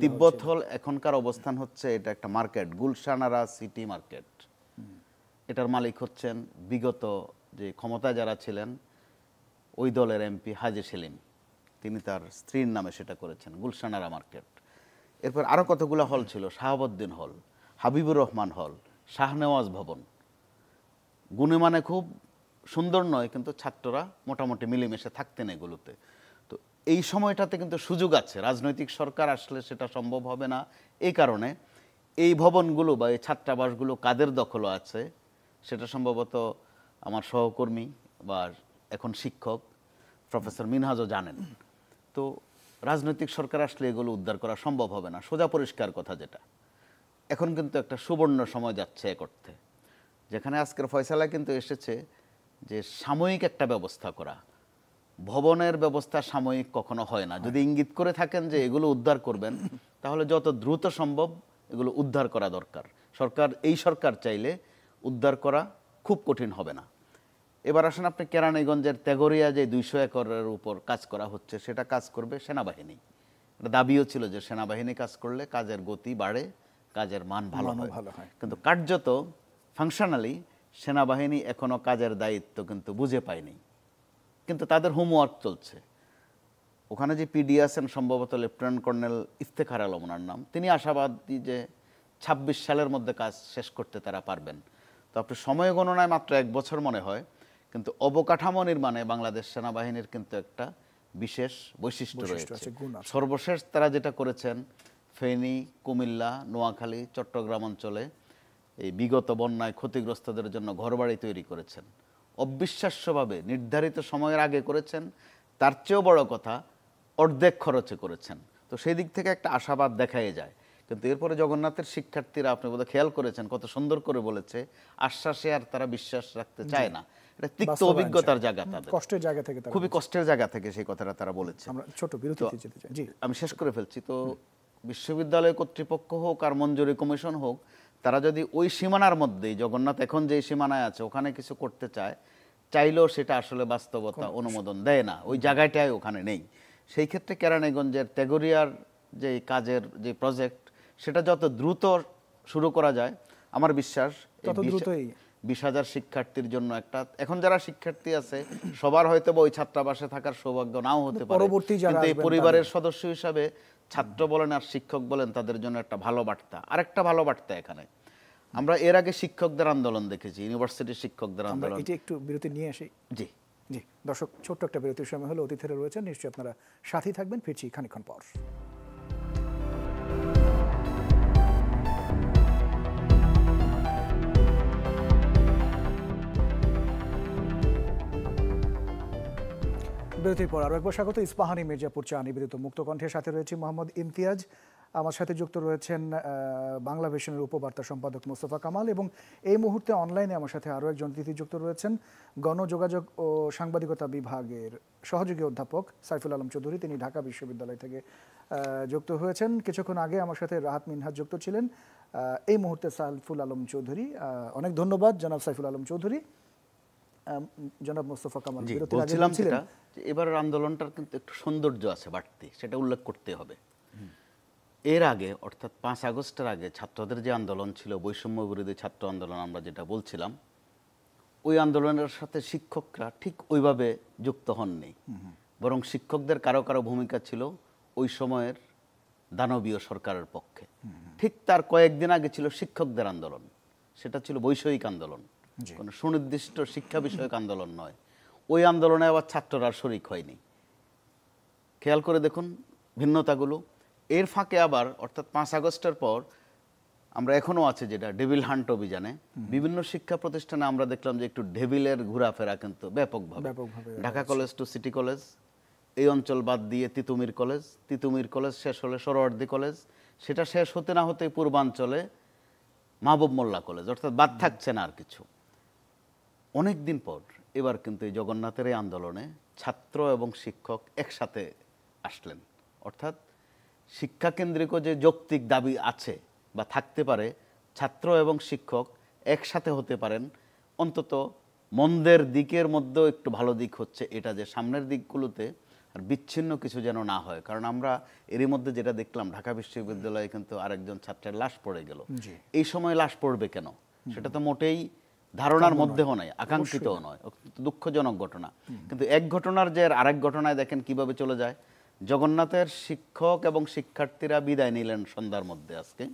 তিব্বত হল এখনকার অবস্থান হচ্ছে এটা একটা মার্কেট, গুলশানারা সিটি মার্কেট। এটার মালিক হচ্ছেন বিগত যে ক্ষমতায় যারা ছিলেন ওই দলের এমপি হাজি সেলিম, তিনি তার স্ত্রীর নামে সেটা করেছেন, গুলশানারা মার্কেট। এরপর আরও কতগুলো হল ছিল, শাহাবুদ্দিন হল, হাবিবুর রহমান হল, শাহনেওয়াজ ভবন। গুণে মানে খুব সুন্দর নয়, কিন্তু ছাত্ররা মোটামুটি মিলেমিশে থাকতেন এগুলোতে। তো এই সময়টাতে কিন্তু সুযোগ আছে, রাজনৈতিক সরকার আসলে সেটা সম্ভব হবে না। এই কারণে এই ভবনগুলো বা এই ছাত্রাবাসগুলো কাদের দখলও আছে সেটা সম্ভবত আমার সহকর্মী বা এখন শিক্ষক প্রফেসর মিনহাজও জানেন। তো রাজনৈতিক সরকার আসলে এগুলো উদ্ধার করা সম্ভব হবে না। সোজা পরিষ্কার কথা যেটা, এখন কিন্তু একটা সুবর্ণ সময় যাচ্ছে এক অর্থে, যেখানে আজকের ফয়সালা কিন্তু এসেছে যে সাময়িক একটা ব্যবস্থা করা। ভবনের ব্যবস্থা সাময়িক কখনো হয় না। যদি ইঙ্গিত করে থাকেন যে এগুলো উদ্ধার করবেন, তাহলে যত দ্রুত সম্ভব এগুলো উদ্ধার করা দরকার। এই সরকার চাইলে উদ্ধার করা খুব কঠিন হবে না। এবার আসেন আপনি কেরানীগঞ্জের তেগরিয়া যে 200 একরের উপর কাজ করা হচ্ছে, সেটা কাজ করবে সেনাবাহিনী। এটা দাবিও ছিল যে সেনাবাহিনী কাজ করলে কাজের গতি বাড়ে, কাজের মান ভালো হয়। কিন্তু কার্যত ফাংশনালি সেনাবাহিনী এখনো কাজের দায়িত্ব কিন্তু বুঝে পায়নি, কিন্তু তাদের হোমওয়ার্ক চলছে। ওখানে যে পিডি আছেন সম্ভবত লেফটেন্যান্ট কর্নেল ইফতেখার আলম ওনার নাম, তিনি আশাবাদী যে 26 সালের মধ্যে কাজ শেষ করতে তারা পারবেন। তো আপনি সময় গণনায় মাত্র 1 বছর মনে হয়, কিন্তু অবকাঠামো নির্মাণে বাংলাদেশ সেনাবাহিনীর কিন্তু একটা বিশেষ বৈশিষ্ট্য রয়েছে। সর্বশেষ তারা যেটা করেছেন ফেনী, কুমিল্লা, নোয়াখালী, চট্টগ্রাম অঞ্চলে এই বিগত বন্যায় ক্ষতিগ্রস্তদের জন্য ঘরবাড়ি তৈরি করেছেন, অবিশ্বাস্যভাবে নির্ধারিত সময়ের আগে করেছেন। তার চেয়েও বড় কথা, অর্ধেক খরচে করেছেন। তো সেই দিক থেকে একটা আশাবাদ দেখাই যায়। কিন্তু এরপরে জগন্নাথের শিক্ষার্থীরা, আপনি বোধহয় খেয়াল করেছেন, কত সুন্দর করে বলেছে, আশ্বাসে আর তারা বিশ্বাস রাখতে চায় না। এটা তিক্ত অভিজ্ঞতার জায়গা, তাদের কষ্টের জায়গা থেকে, খুবই কষ্টের জায়গা থেকে সেই কথাটা তারা বলেছে। আমরা ছোট বিরতিতে যেতে চাই। জি, আমি শেষ করে ফেলছি। তো বিশ্ববিদ্যালয় কর্তৃপক্ষ হোক আর মঞ্জুরি কমিশন হোক, তারা যদি ওই সীমানার মধ্যেই, জগন্নাথ এখন যে সীমানায় আছে ওখানে কিছু করতে চাইলেও সেটা আসলে বাস্তবতা অনুমোদন দেয় না, ওই জায়গাটাই ওখানে নেই। সেই ক্ষেত্রে কেরানীগঞ্জের তেগরিয়ার যে কাজের যে প্রজেক্ট, সেটা যত দ্রুত শুরু করা যায়, আমার বিশ্বাস 20,000 শিক্ষার্থীর জন্য একটা, এখন যারা শিক্ষার্থী আছে সবার হয়তো ওই ছাত্রাবাসে থাকার সৌভাগ্য নাও হতে পারে, কিন্তু এই পরিবারের সদস্য হিসাবে ছাত্র বলেন আর শিক্ষক বলেন, তাদের জন্য একটা ভালো বার্তা। আরেকটা ভালো বার্তা এখানে, আমরা এর আগে শিক্ষকদের আন্দোলন দেখেছি, ইউনিভার্সিটির শিক্ষকদের আন্দোলন। এটা একটু বিরতি নিয়ে আসি। জি জি, দর্শক, ছোট্ট একটা বিরতির সময় হলো, অতিথিরা রয়েছেন, নিশ্চয়ই আপনারা সাথী থাকবেন। ফিরছি খানিকক্ষণ পর। বিরতির পর আরও একবার স্বাগত। ইস্পাহানি, মির্জাপুর চা নিবেদিত মুক্তকণ্ঠের সাথে রয়েছে মোহাম্মদ ইমতিয়াজ। আমার সাথে যুক্ত রয়েছেন বাংলা ভিশনের উপবার্তা সম্পাদক মোস্তফা কামাল, এবং এই মুহূর্তে অনলাইনে আমার সাথে আরও একজন অতিথি যুক্ত রয়েছেন, গণযোগাযোগ ও সাংবাদিকতা বিভাগের সহযোগী অধ্যাপক সাইফুল আলম চৌধুরী। তিনি ঢাকা বিশ্ববিদ্যালয় থেকে যুক্ত হয়েছেন। কিছুক্ষণ আগে আমার সাথে রাহাত মিনহাজ যুক্ত ছিলেন, এই মুহূর্তে সাইফুল আলম চৌধুরী। অনেক ধন্যবাদ জনাব সাইফুল আলম চৌধুরী। জনাব মোস্তফা কামাল, বলছিলাম যেটা, এবারের আন্দোলনটার কিন্তু একটু সৌন্দর্য আছে বাড়তি, সেটা উল্লেখ করতে হবে। এর আগে, অর্থাৎ 5 আগস্টের আগে ছাত্রদের যে আন্দোলন ছিল, বৈষম্য বিরোধী ছাত্র আন্দোলন আমরা যেটা বলছিলাম, ওই আন্দোলনের সাথে শিক্ষকরা ঠিক ওইভাবে যুক্ত হননি, বরং শিক্ষকদের কারো কারো ভূমিকা ছিল ওই সময়ের দানবীয় সরকারের পক্ষে। ঠিক তার কয়েকদিন আগে ছিল শিক্ষকদের আন্দোলন, সেটা ছিল বৈষয়িক আন্দোলন, কোনো সুনির্দিষ্ট শিক্ষা বিষয়ক আন্দোলন নয়। ওই আন্দোলনে আবার ছাত্ররা শরিক হয়নি। খেয়াল করে দেখুন ভিন্নতাগুলো। এর ফাঁকে আবার, অর্থাৎ 5 আগস্টের পর আমরা এখনো আছে যেটা ডেভিল হান্ট অভিযানে, বিভিন্ন শিক্ষা প্রতিষ্ঠানে আমরা দেখলাম যে একটু ডেভিলের ঘোরাফেরা কিন্তু ব্যাপকভাবে। Dhaka college to city college, এই অঞ্চল বাদ দিয়ে তিতুমির কলেজ শেষ হলে সোহরাওয়ার্দী কলেজ, সেটা শেষ হতে না হতে পূর্বাঞ্চলে মাহবুব মোল্লা কলেজ, অর্থাৎ বাদ থাকছে না আর কিছু। অনেক দিন পর এবার কিন্তু এই জগন্নাথের এই আন্দোলনে ছাত্র এবং শিক্ষক একসাথে আসলেন। অর্থাৎ শিক্ষাকেন্দ্রিক যে যৌক্তিক দাবি আছে বা থাকতে পারে, ছাত্র এবং শিক্ষক একসাথে হতে পারেন। অন্তত মন্দের দিকের মধ্যেও একটু ভালো দিক হচ্ছে এটা, যে সামনের দিকগুলোতে আর বিচ্ছিন্ন কিছু যেন না হয়। কারণ আমরা এরই মধ্যে যেটা দেখলাম, ঢাকা বিশ্ববিদ্যালয়ে কিন্তু আরেকজন ছাত্রের লাশ পড়ে গেল। এই সময় লাশ পড়বে কেন, সেটা তো মোটেই ধারণার মধ্যেও নয়, আকাঙ্ক্ষিতও নয়, দুঃখজনক ঘটনা। কিন্তু এক ঘটনার যে আরেক ঘটনায় দেখেন কিভাবে চলে যায়। জগন্নাথের শিক্ষক এবং শিক্ষার্থীরা বিদায় নিলেন সন্ধ্যার মধ্যে আজকে।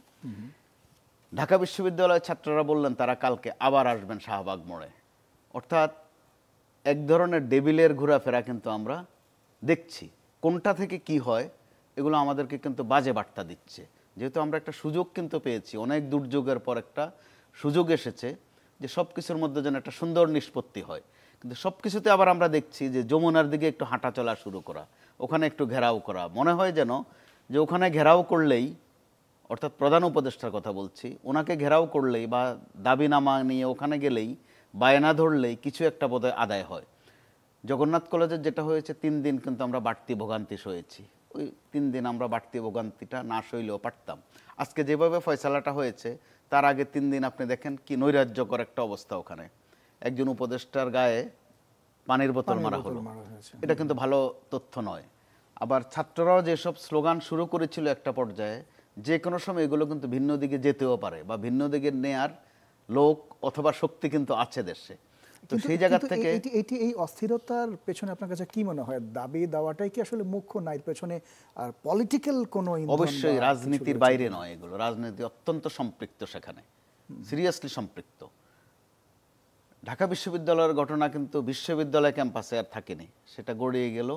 ঢাকা বিশ্ববিদ্যালয়ের ছাত্ররা বললেন তারা কালকে আবার আসবেন শাহবাগ মোড়ে। অর্থাৎ এক ধরনের ডেভিলের ঘোরাফেরা কিন্তু আমরা দেখছি। কোনটা থেকে কি হয় এগুলো আমাদেরকে কিন্তু বাজে বার্তা দিচ্ছে। যেহেতু আমরা একটা সুযোগ কিন্তু পেয়েছি, অনেক দুর্যোগের পর একটা সুযোগ এসেছে যে সব কিছুর মধ্যে যেন একটা সুন্দর নিষ্পত্তি হয়। কিন্তু সব কিছুতে আবার আমরা দেখছি যে যমুনার দিকে একটু হাঁটা চলা শুরু করা, ওখানে একটু ঘেরাও করা। মনে হয় যেন যে ওখানে ঘেরাও করলেই, অর্থাৎ প্রধান উপদেষ্টার কথা বলছি, ওনাকে ঘেরাও করলেই বা দাবিনামা নিয়ে ওখানে গেলেই, বায়না ধরলেই কিছু একটা বোধহয় আদায় হয়। জগন্নাথ কলেজের যেটা হয়েছে, 3 দিন কিন্তু আমরা বাড়তি ভোগান্তি সয়েছি। ওই 3 দিন আমরা বাড়তি ভোগান্তিটা না সইলেও পারতাম। আজকে যেভাবে ফয়সালাটা হয়েছে, তার আগে 3 দিন আপনি দেখেন কি নৈরাজ্যকর একটা অবস্থা। ওখানে একজন উপদেষ্টার গায়ে পানির বোতল মারা হলো, এটা কিন্তু ভালো তথ্য নয়। আবার ছাত্ররাও যেসব স্লোগান শুরু করেছিল একটা পর্যায়ে, যে কোনো সময় এগুলো কিন্তু ভিন্ন দিকে যেতেও পারে, বা ভিন্ন দিকে নেয়ার লোক অথবা শক্তি কিন্তু আছে দেশে। তো সেই জায়গা থেকে এই অস্থিরতার পেছনে আপনার কাছে কি মনে হয়? দাবি দেওয়াটাই কি আসলে মুখ্য, না এর পেছনে আর পলিটিক্যাল কোনো ইন্ধন? অবশ্যই বা রাজনীতির কিছু বাইরে রয়েছে? নয়, এগুলো রাজনীতি অত্যন্ত সম্পৃক্ত, সেখানে সিরিয়াসলি সম্পৃক্ত। ঢাকা বিশ্ববিদ্যালয়ের ঘটনা কিন্তু বিশ্ববিদ্যালয় ক্যাম্পাসে আর থাকেনি, সেটা গড়িয়ে গেল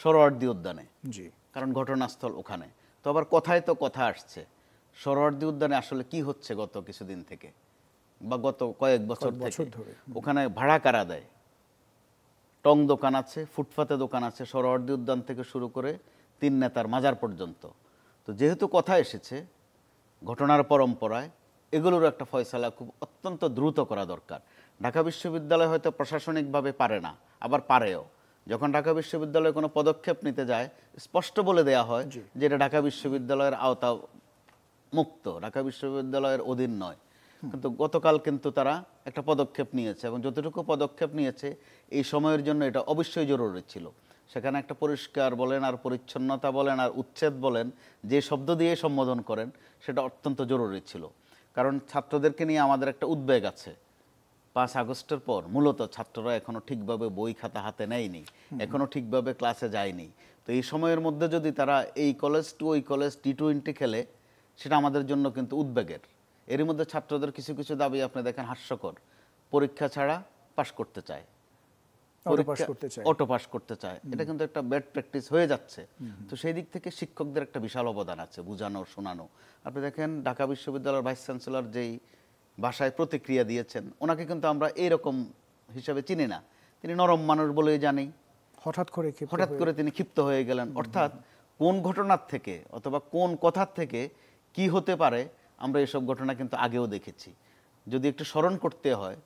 সোহরাওয়ার্দী উদ্যানে, জি, কারণ ঘটনাস্থল ওখানে। তো আবার কথায় তো কথা আসছে, সোহরাওয়ার্দী উদ্যানে আসলে কি হচ্ছে গত কিছুদিন থেকে বা গত কয়েক বছর থেকে, ধরে। ওখানে ভাড়া কারা দেয়, টং দোকান আছে, ফুটপাতে দোকান আছে, সোহরাওয়ার্দী উদ্যান থেকে শুরু করে 3 নেতার মাজার পর্যন্ত। তো যেহেতু কথা এসেছে ঘটনার পরম্পরায়, এগুলোর একটা ফয়সালা খুব অত্যন্ত দ্রুত করা দরকার। ঢাকা বিশ্ববিদ্যালয় হয়তো প্রশাসনিকভাবে পারে না, আবার পারেও। যখন ঢাকা বিশ্ববিদ্যালয় কোনো পদক্ষেপ নিতে যায়, স্পষ্ট বলে দেয়া হয় যে এটা ঢাকা বিশ্ববিদ্যালয়ের আওতা মুক্ত, ঢাকা বিশ্ববিদ্যালয়ের অধীন নয়। কিন্তু গতকাল কিন্তু তারা একটা পদক্ষেপ নিয়েছে, এবং যতটুকু পদক্ষেপ নিয়েছে এই সময়ের জন্য এটা অবশ্যই জরুরি ছিল। সেখানে একটা পরিষ্কার বলেন আর পরিচ্ছন্নতা বলেন আর উচ্ছেদ বলেন, যে শব্দ দিয়ে সম্বোধন করেন, সেটা অত্যন্ত জরুরি ছিল। কারণ ছাত্রদেরকে নিয়ে আমাদের একটা উদ্বেগ আছে। 5 আগস্টের পর মূলত ছাত্ররা এখনও ঠিকভাবে বই খাতা হাতে নেয়নি, এখনও ঠিকভাবে ক্লাসে যায়নি। তো এই সময়ের মধ্যে যদি তারা এই কলেজ টু ওই কলেজ T20 খেলে, সেটা আমাদের জন্য কিন্তু উদ্বেগের। এর মধ্যে ছাত্রদের কিছু কিছু দাবি আপনি দেখেন হাস্যকর, পরীক্ষা ছাড়া পাশ করতে চায়, অটো পাস করতে চায়। এটা কিন্তু একটা ব্যাড প্র্যাকটিস হয়ে যাচ্ছে। তো সেই দিক থেকে শিক্ষকদের একটা বিশাল অবদান আছে, বুঝানো শোনানো। আপনি দেখেন ঢাকা বিশ্ববিদ্যালয়ের ভাইস চ্যান্সেলর যেই ভাষায় প্রতিক্রিয়া দিয়েছেন, ওনাকে কিন্তু আমরা এইরকম হিসাবে চিনি না, তিনি নরম মানুষ বলেই জানি। হঠাৎ করে তিনি ক্ষিপ্ত হয়ে গেলেন। অর্থাৎ কোন ঘটনার থেকে অথবা কোন কথার থেকে কি হতে পারে, আমরা এসব ঘটনা কিন্তু আগেও দেখেছি। যদি একটু স্মরণ করতে হয়,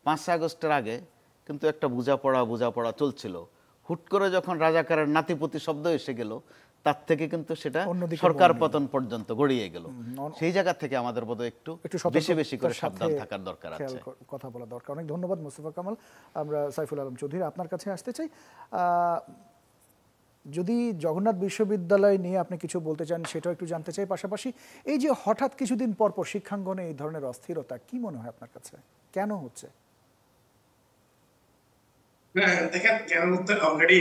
5 আগস্টের আগে কিন্তু একটা বোঝাপড়া চলছিল। হুট করে যখন রাজাকারের নাতিপুতি শব্দ এসে গেল, তার থেকে কিন্তু সেটা সরকার পতন পর্যন্ত গড়িয়ে গেল। সেই জায়গা থেকে আমাদের বোধহয় একটু বেশি করে সাবধান থাকার দরকার আছে, কথা বলা দরকার। অনেক ধন্যবাদ মোস্তফা কামাল। আমরা সাইফুল আলম চৌধুরী আপনার কাছে আসতে চাই। যদি জগন্নাথ বিশ্ববিদ্যালয় নিয়ে আপনি কিছু বলতে চান সেটাও একটু জানতে চাই। পাশাপাশি এই যে হঠাৎ কিছুদিন পর পর শিক্ষাঙ্গনে এই ধরনের অস্থিরতা, কি মনে হয় আপনার কাছে, কেন হচ্ছে? দেখেন, কেন হচ্ছে অলরেডি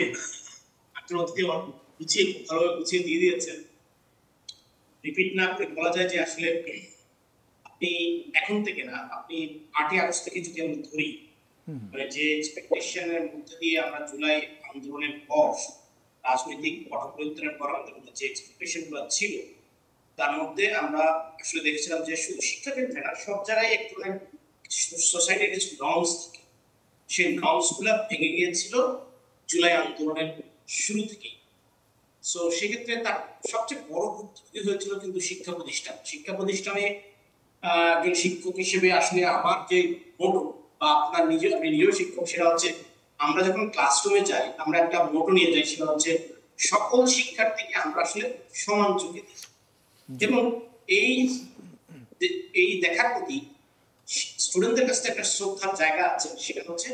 ভালোভাবে গুছিয়ে দিয়ে দিয়েছেন। রিপিট না করে বলা যায় যে আসলে আপনি এখন থেকে না, আপনি 8ই আগস্ট থেকে যদি আমরা ধরি, মানে যে এক্সপেকটেশনের মধ্যে দিয়ে আমরা জুলাই আন্দোলনের পর রাজনৈতিক পট পরিবর্তনের পর আমাদের মধ্যে যে এক্সপেকটেশন গুলো ছিল, তার মধ্যে আমরা আসলে দেখেছিলাম যে শুধু শিক্ষাক্ষেত্রে না, সব জায়গায় এক ধরনের সোসাইটির কিছু নর্মস থাকে, সেই নর্মস গুলা ভেঙে গিয়েছিল জুলাই আন্দোলনের শুরু থেকেই। সো সেক্ষেত্রে তার সবচেয়ে বড় ভুক্তভোগী হয়েছিল কিন্তু শিক্ষা প্রতিষ্ঠানে একজন শিক্ষক হিসেবে আসলে আমার যে মোটো, বা আপনার আমি নিজেও শিক্ষক, সেটা হচ্ছে আমরা যখন ক্লাসরুমে যাই, আমরা একটা মোটো নিয়ে যাই, সেটা হচ্ছে সকল শিক্ষার্থীকে আমরা আসলে সমান চোখে দিই। এবং এই দেখার প্রতি স্টুডেন্টদের কাছে একটা শ্রদ্ধার জায়গা আছে, সেটা হচ্ছে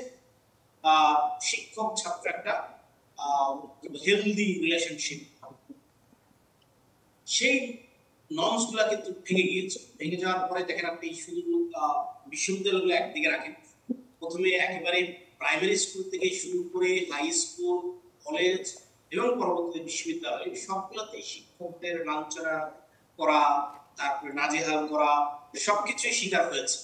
শিক্ষক ছাত্র একটা হেলদি রিলেশনশিপ। সেই নর্মস গুলা কিন্তু ভেঙে যাওয়ার পরে দেখেন আপনি শুধু বিশ্ববিদ্যালয়গুলো একদিকে রাখেন, প্রথমে একেবারে প্রাইমারি স্কুল থেকে শুরু করে হাই স্কুল, কলেজ এবং পরবর্তীতে বিশ্ববিদ্যালয়, সবগুলোতেই শিক্ষকদের লাঞ্ছনা করা, তারপরে নাজেহাল করা, সবকিছুই শিকার হয়েছে।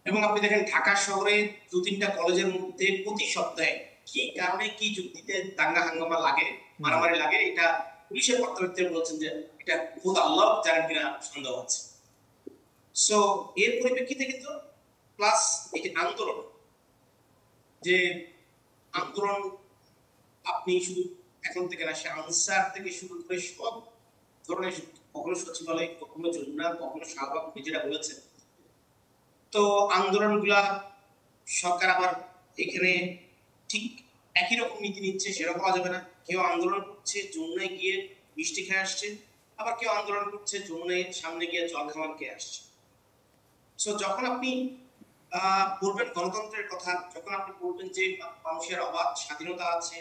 এবং আপনি দেখেন ঢাকা শহরে 2-3টা কলেজের মধ্যে প্রতি সপ্তাহে কি কারণে কি যুক্তিতে দাঙ্গা হাঙ্গামা লাগে, মারামারি লাগে, এটা পুলিশের কর্তৃপক্ষ বলছেন যে এটা খোদ আল্লাহ জানেন কিনা সন্দেহ আছে। সো এর পরিপ্রেক্ষিতে কিন্তু প্লাস এই যে আন্দোলন আপনি শুধু এখন থেকে না, সে আনসার থেকে শুরু করে সব ধরনের, কখনো সচিবালয়, কখনো যমুনা, কখনো শাহবাগ, নিজেরা বলেছেন। তো আন্দোলনগুলা সরকার আবার এখানে ঠিক একই রকম নীতি নিচ্ছে সেটা বলা যাবে না। কেউ আন্দোলন করছে যমুনায় গিয়ে মিষ্টি খেয়ে আসছে, আবার কেউ আন্দোলন করছে যমুনায় সামনে গিয়ে জল খাওয়ান খেয়ে আসছে। সো যখন আপনি বলবেন গণতন্ত্রের কথা, যখন আপনি বলবেন যে মানুষের অবাধ স্বাধীনতা আছে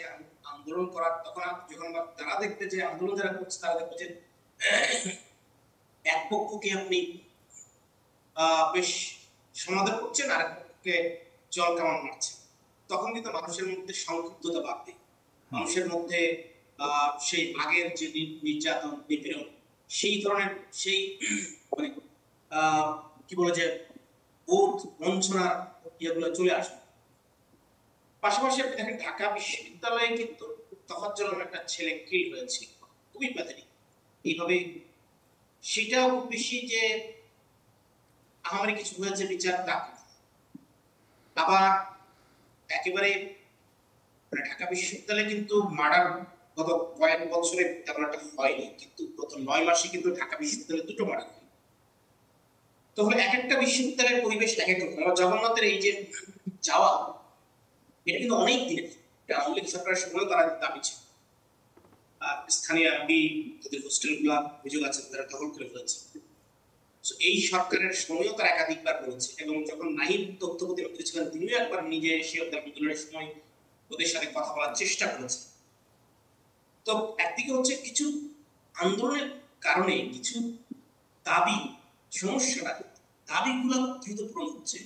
আন্দোলন করার, তখন যখন তারা দেখবে যে আন্দোলন যারা করছে তারা দেখবে যে এক পক্ষকে আপনি বেশ সমাদর করছেন, আর এক পক্ষকে জল কামান মারছে, তখন কিন্তু মানুষের মধ্যে সংক্ষুব্ধতা বাড়বে, মানুষের মধ্যে সেই আগের যে নির্যাতন নিপীড়ন সেই ধরনের সেই মানে কি বলে যে বোধ বঞ্চনার ইয়েগুলো চলে আসবে। পাশাপাশি আপনি দেখেন ঢাকা বিশ্ববিদ্যালয়ে কিন্তু তফাজ্জল একটা ছেলে কিল হয়েছে, খুবই প্যাথেটিক এইভাবে। সেটাও খুব বেশি যে আমাদের কিছু হয়েছে বিচার তা, আবার একেবারে ঢাকা বিশ্ববিদ্যালয়ে কিন্তু মার্ডার গত কয়েক বছরে তেমন একটা হয়নি, কিন্তু গত 9 মাসে কিন্তু ঢাকা বিশ্ববিদ্যালয়ে 2টো মার্ডার হয়। তাহলে এক একটা বিশ্ববিদ্যালয়ের পরিবেশ এক এক রকম। জগন্নাথের এই যে যাওয়া, এটা কিন্তু অনেক দিনের, আওয়ামী লীগ সরকারের সময় তারা দাবি ছিল। স্থানীয় এমপি তাদের হোস্টেলগুলো অভিযোগ আছে তারা দখল করে ফেলেছে। এই সরকারের সময়ও তারা একাধিকবার বলেছে, এবং যখন নাহিদ তথ্য প্রতিমন্ত্রী ছিলেন তিনিও একবার নিজে এসে বিদ্যালয়ের সময় ওদের সাথে কথা বলার চেষ্টা করেছে। তো একদিকে হচ্ছে কিছু আন্দোলনের কারণে কিছু দাবি সমস্যাটা দাবিগুলো দ্রুত পূরণ হচ্ছে,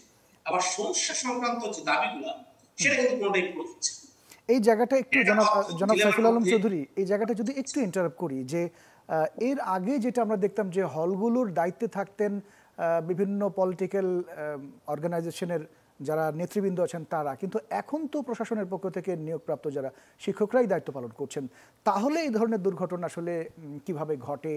আবার সমস্যা সংক্রান্ত যে দাবিগুলো সেটা কিন্তু কোনোটাই পূরণ হচ্ছে। এই জায়গাটা একটু জনাব সাইফুল আলম চৌধুরী, এই জায়গাটা যদি একটু ইন্টারাপ্ট করি, যে এর আগে যেটা আমরা দেখতাম যে হলগুলোর দায়িত্বে থাকতেন বিভিন্ন পলিটিক্যাল অর্গানাইজেশনের যারা নেতৃবৃন্দ আছেন তারা, কিন্তু এখন তো প্রশাসনের পক্ষ থেকে নিয়োগপ্রাপ্ত যারা শিক্ষকরাই দায়িত্ব পালন করছেন। তাহলে এই ধরনের দুর্ঘটনা আসলে কিভাবে ঘটে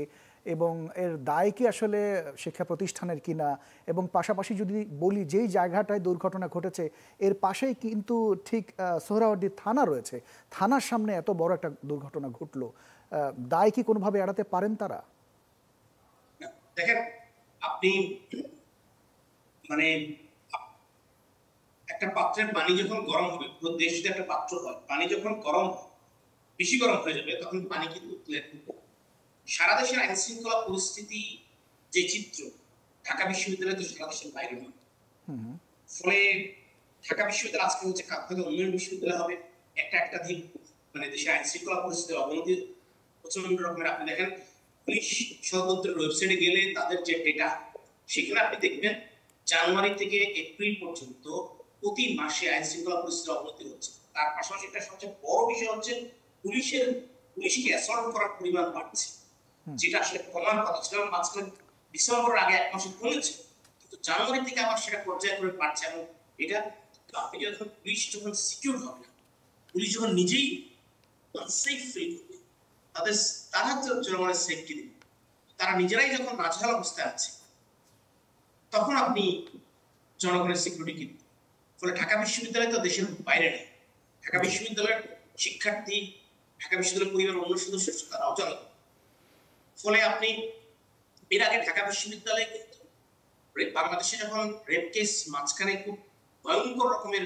এবং এর দায় কি আসলে শিক্ষা প্রতিষ্ঠানের কিনা? এবং পাশাপাশি যদি বলি যেই জায়গাটায় দুর্ঘটনা ঘটেছে এর পাশেই কিন্তু ঠিক সোহরাওয়ার্দী থানা রয়েছে, থানার সামনে এত বড় একটা দুর্ঘটনা ঘটলো, দায় কি কোনোভাবে এড়াতে পারেন তারা? দেখেন আপনি মানে একটা পাত্রের পানি যখন গরম হবে, পুরো দেশ যদি একটা পাত্র হয়, পানি যখন গরম বেশি গরম হয়ে যাবে তখন পানি কিন্তু উতলে উঠবে। সারা দেশের আইন শৃঙ্খলা পরিস্থিতি যে চিত্র, ঢাকা বিশ্ববিদ্যালয় তো সারা দেশের বাইরে নয়, ফলে ঢাকা বিশ্ববিদ্যালয় আজকে হচ্ছে হয়তো অন্য বিশ্ববিদ্যালয় হবে, একটা দিক মানে দেশের আইন শৃঙ্খলা পরিস্থিতির অবনতি প্রচন্ড রকমের। আপনি দেখেন পুলিশ স্বতন্ত্রের ওয়েবসাইটে গেলে তাদের যে ডেটা, সেখানে আপনি দেখবেন জানুয়ারি থেকে এপ্রিল পর্যন্ত প্রতি মাসে আইন শৃঙ্খলা পরিস্থিতির অবনতি হচ্ছে। তার পাশাপাশি একটা সবচেয়ে বড় বিষয় হচ্ছে পুলিশকে অ্যাসল্ট করার পরিমাণ বাড়ছে, যেটা আসলে কমার কথা ছিল। মাঝখানে ডিসেম্বরের আগে 1 মাসে কমেছে, কিন্তু জানুয়ারি থেকে আবার সেটা পর্যায়ক্রমে বাড়ছে। এবং এটা আপনি যখন পুলিশ যখন সিকিউর হবে না, পুলিশ যখন নিজেই আনসেফ ফিল করবে, তারা জনগণের সেফটি দিবে, তারা নিজেরাই যখন নাজেহাল অবস্থায় আছে, তখন আপনি জনগণের সিকিউরিটি কিনবেন। ফলে ঢাকা বিশ্ববিদ্যালয় তো দেশের বাইরে নেই, ঢাকা বিশ্ববিদ্যালয়ের শিক্ষার্থী, ঢাকা বিশ্ববিদ্যালয়ের পরিবারের অন্য সদস্য তারাও জনগণ। ফলে আপনি এর আগে ঢাকা বিশ্ববিদ্যালয়ে কিন্তু বাংলাদেশে যখন রেপ কেস মাঝখানে খুব ভয়ঙ্কর রকমের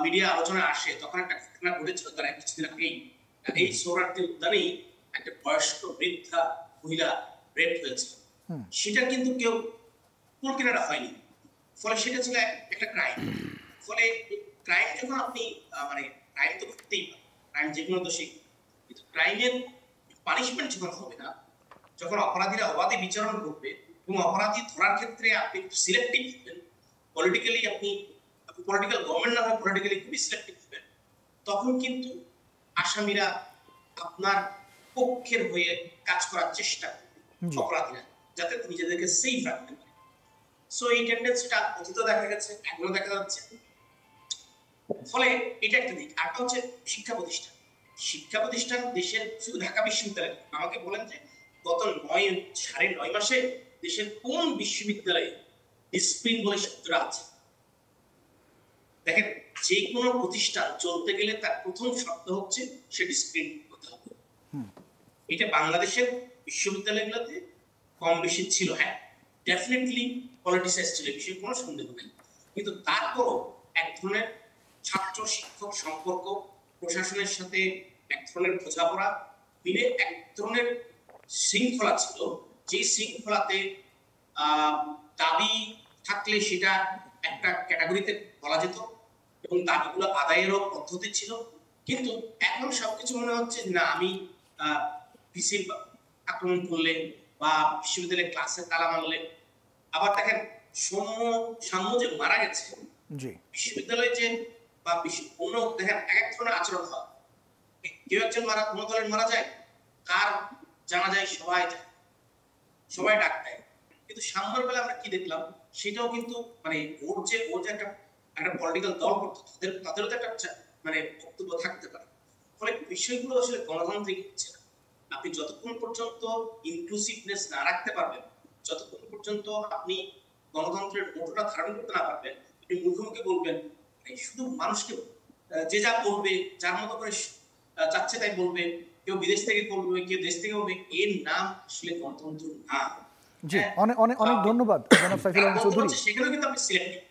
মিডিয়া আলোচনা আসে, তখন একটা ঘটনা ঘটেছিল তারা কিছুদিন আগেই এই সোহরাওয়ার্দী উদ্যানেই একটা বয়স্ক বৃদ্ধা মহিলা রেপ হয়েছে। সেটা কিন্তু কেউ কুল কিনারা হয়নি, ফলে সেটা ছিল একটা ক্রাইম। ফলে ক্রাইম যখন আপনি মানে ক্রাইম তো করতেই পারে, ক্রাইম যে কোনো দোষী, কিন্তু ক্রাইমের পানিশমেন্ট যখন হবে না, যখন অপরাধীরা অবাধে বিচারণ করবে এবং অপরাধী ধরার ক্ষেত্রে আপনি সিলেক্টিভ হবেন, পলিটিক্যালি আপনি পলিটিক্যাল গভর্নমেন্ট না হয় পলিটিক্যালি খুবই সিলেক্টিভ হবেন, তখন কিন্তু আসামিরা আপনার পক্ষের হয়ে কাজ করার চেষ্টা করবে অপরাধীরা, যাতে নিজেদেরকে সেফ রাখতে পারে। সো এই টেন্ডেন্সিটা অতীতে দেখা গেছে, এখনো দেখা যাচ্ছে। ফলে এটা একটা দিক। আরেকটা হচ্ছে শিক্ষা প্রতিষ্ঠান দেশের শুধু ঢাকা বিশ্ববিদ্যালয়। আমাকে বলেন যে গত 9.5 মাসে দেশের কোন বিশ্ববিদ্যালয়ে ডিসিপ্লিন বলে শব্দটা আছে? দেখেন, যে কোনো প্রতিষ্ঠান চলতে গেলে তার প্রথম শর্ত হচ্ছে সে ডিসিপ্লিন হতে হবে। এটা বাংলাদেশের বিশ্ববিদ্যালয়গুলোতে কম বেশি ছিল, হ্যাঁ ডেফিনেটলি পলিটিসাইজ ছিল, বিষয়ে কোনো সন্দেহ নেই, কিন্তু তারপরও এক ধরনের ছাত্র শিক্ষক সম্পর্ক, প্রশাসনের সাথে এক ধরনের বোঝাপড়া মিলে এক ধরনের শৃঙ্খলা ছিল, যে শৃঙ্খলাতে দাবি থাকলে সেটা একটা ক্যাটাগরিতে বলা যেত এবং দাবিগুলো আদায়েরও পদ্ধতি ছিল। কিন্তু এখন সবকিছু মনে হচ্ছে না, আমি পিসি আক্রমণ করলে বা বিশ্ববিদ্যালয়ের ক্লাসে তালা মারলে, আবার দেখেন সাম্য যে মারা গেছে জি, বিশ্ববিদ্যালয়ে যে বা অন্য দেখেন এক ধরনের আচরণ হয়, কেউ একজন কোনো দলের মারা যায়, কার জানা যায় সবাই ডাক দেয়, কিন্তু সামনের বেলা আমরা কি দেখলাম, সেটাও কিন্তু মানে ওর যে একটা পলিটিক্যাল দল করতো, তাদেরও তো একটা মানে বক্তব্য থাকতে পারে। ফলে বিষয়গুলো আসলে গণতান্ত্রিক হচ্ছে না। আপনি যতক্ষণ পর্যন্ত ইনক্লুসিভনেস না রাখতে পারবেন, যতক্ষণ পর্যন্ত আপনি গণতন্ত্রের মোটরটা ধারণ করতে না পারবেন, আপনি মুখোমুখি বলবেন, শুধু মানুষকে যে যা বলবে, যার মতো করে চাচ্ছে তাই বলবে, কেউ বিদেশ থেকে বলবে, কেউ দেশ থেকে বলবে, এর নাম আসলে গণতন্ত্র না। জি, অনেক অনেক অনেক ধন্যবাদ জনাব সাইফুল আলম চৌধুরী। সেখানে কিন্তু আপনি সিলেক্টিভ,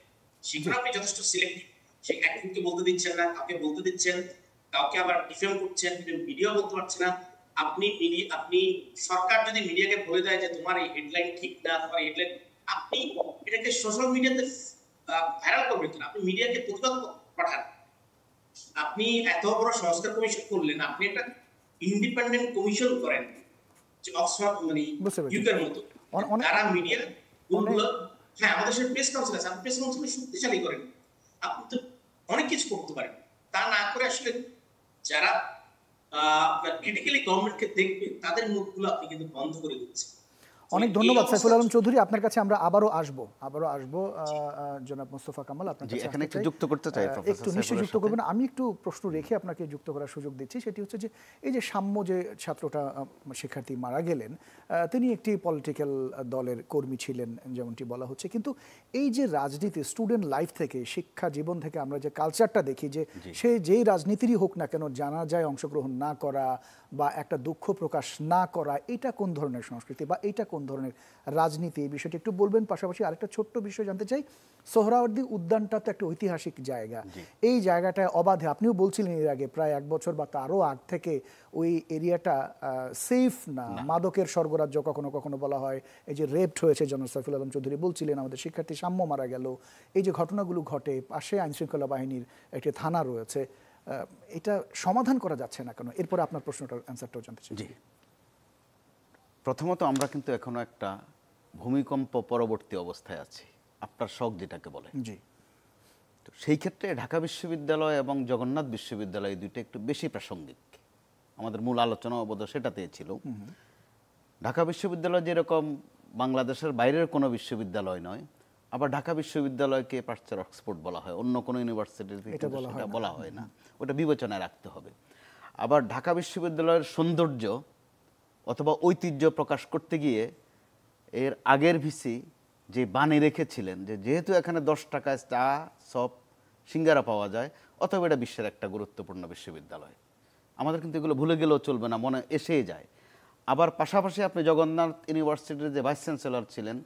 সেখানে আপনি যথেষ্ট সিলেক্টিভ। সে একজনকে বলতে দিচ্ছেন না, কাউকে বলতে দিচ্ছেন, কাউকে আবার ডিফেম করছেন, মিডিয়া বলতে পারছে না। আপনি সরকার যদি মিডিয়াকে বলে দেয় যে তোমার এই হেডলাইন ঠিক না, তোমার হেডলাইন, আপনি এটাকে সোশ্যাল মিডিয়াতে ভাইরাল করবেন কিনা? আপনি মিডিয়াকে প্রতিবাদ পাঠান। আপনি এত বড় সংস্কার কমিশন করলেন, আপনি একটা ইন্ডিপেন্ডেন্ট কমিশন করেন, যে অক্সফোর্ড মানে ইউকের মতো, তারা মিডিয়া গুলো, হ্যাঁ আমাদের সাথে প্রেস কাউন্সিল আছে, আপনি প্রেস কাউন্সিল শক্তিশালী করেন। আপনি তো অনেক কিছু করতে পারেন। তা না করে আসলে যারা ক্রিটিক্যালি গভর্নমেন্টকে দেখবে, তাদের মুখগুলো আপনি কিন্তু বন্ধ করে দিচ্ছেন। অনেক ধন্যবাদ সাইফুল আলম চৌধুরী, আপনার কাছে আমরা আবারও আসবো জনাব মোস্তফা কামাল, আপনার কাছে এখানে একটু যুক্ত করতে চাই প্রফেসর। একটু নিশ্চয়ই যুক্ত করবেন। আমি একটু প্রশ্ন রেখে আপনাকে যুক্ত করার সুযোগ দিচ্ছি। সেটি হচ্ছে যে এই যে সাম্য, যে ছাত্রটা শিক্ষার্থী মারা গেলেন, তিনি একটি পলিটিক্যাল দলের কর্মী ছিলেন যেমনটি বলা হচ্ছে, কিন্তু এই যে রাজনীতি, স্টুডেন্ট লাইফ থেকে, শিক্ষা জীবন থেকে আমরা যে কালচারটা দেখি, যে সে যেই রাজনীতিরই হোক না কেন, জানাজায় অংশগ্রহণ না করা বা একটা দুঃখ প্রকাশ না করা, এটা কোন ধরনের সংস্কৃতি বা এটা কোন ধরনের রাজনীতি, এই বিষয়টি একটু বলবেন। পাশাপাশি আরেকটা ছোট্ট বিষয় জানতে চাই, সোহরাওয়ার্দী উদ্যানটা তো একটা ঐতিহাসিক জায়গা, এই জায়গাটায় অবাধে, আপনিও বলছিলেন এর আগে প্রায় 1 বছর বা তারও আগ থেকে ওই এরিয়াটা সেফ না, মাদকের স্বর্গরাজ্য কখনো কখনো বলা হয়। এই যে রেপড হয়েছে, জনাব সাইফুল আলম চৌধুরী বলছিলেন, আমাদের শিক্ষার্থী সাম্য মারা গেল, এই যে ঘটনাগুলো ঘটে, পাশে আইনশৃঙ্খলা বাহিনীর একটি থানা রয়েছে, এটা সমাধান করা যাচ্ছে না কেন? এরপরে আপনার প্রশ্নটার অ্যান্সারটাও জানতে চাই। জি, প্রথমত আমরা কিন্তু এখনো একটা ভূমিকম্প পরবর্তী অবস্থায় আছি, আপনার শখ যেটাকে বলে। জি, তো সেই ক্ষেত্রে ঢাকা বিশ্ববিদ্যালয় এবং জগন্নাথ বিশ্ববিদ্যালয় দুইটা একটু বেশি প্রাসঙ্গিক। আমাদের মূল আলোচনা অবশ্য সেটাতে ছিল। ঢাকা বিশ্ববিদ্যালয় যেরকম বাংলাদেশের বাইরের কোনো বিশ্ববিদ্যালয় নয়, আবার ঢাকা বিশ্ববিদ্যালয়কে প্রাচ্যের অক্সফোর্ড বলা হয়, অন্য কোনো ইউনিভার্সিটির সেটা বলা হয় না, ওটা বিবেচনায় রাখতে হবে। আবার ঢাকা বিশ্ববিদ্যালয়ের সৌন্দর্য অথবা ঐতিহ্য প্রকাশ করতে গিয়ে এর আগের ভিসি যে বাণী রেখেছিলেন যে যেহেতু এখানে 10 টাকায় চা, সব, সিঙ্গারা পাওয়া যায়, অথবা এটা বিশ্বের একটা গুরুত্বপূর্ণ বিশ্ববিদ্যালয়, আমাদের কিন্তু এগুলো ভুলে গেলেও চলবে না, মনে এসেই যায়। আবার পাশাপাশি আপনি জগন্নাথ ইউনিভার্সিটির যে ভাইস চ্যান্সেলর ছিলেন,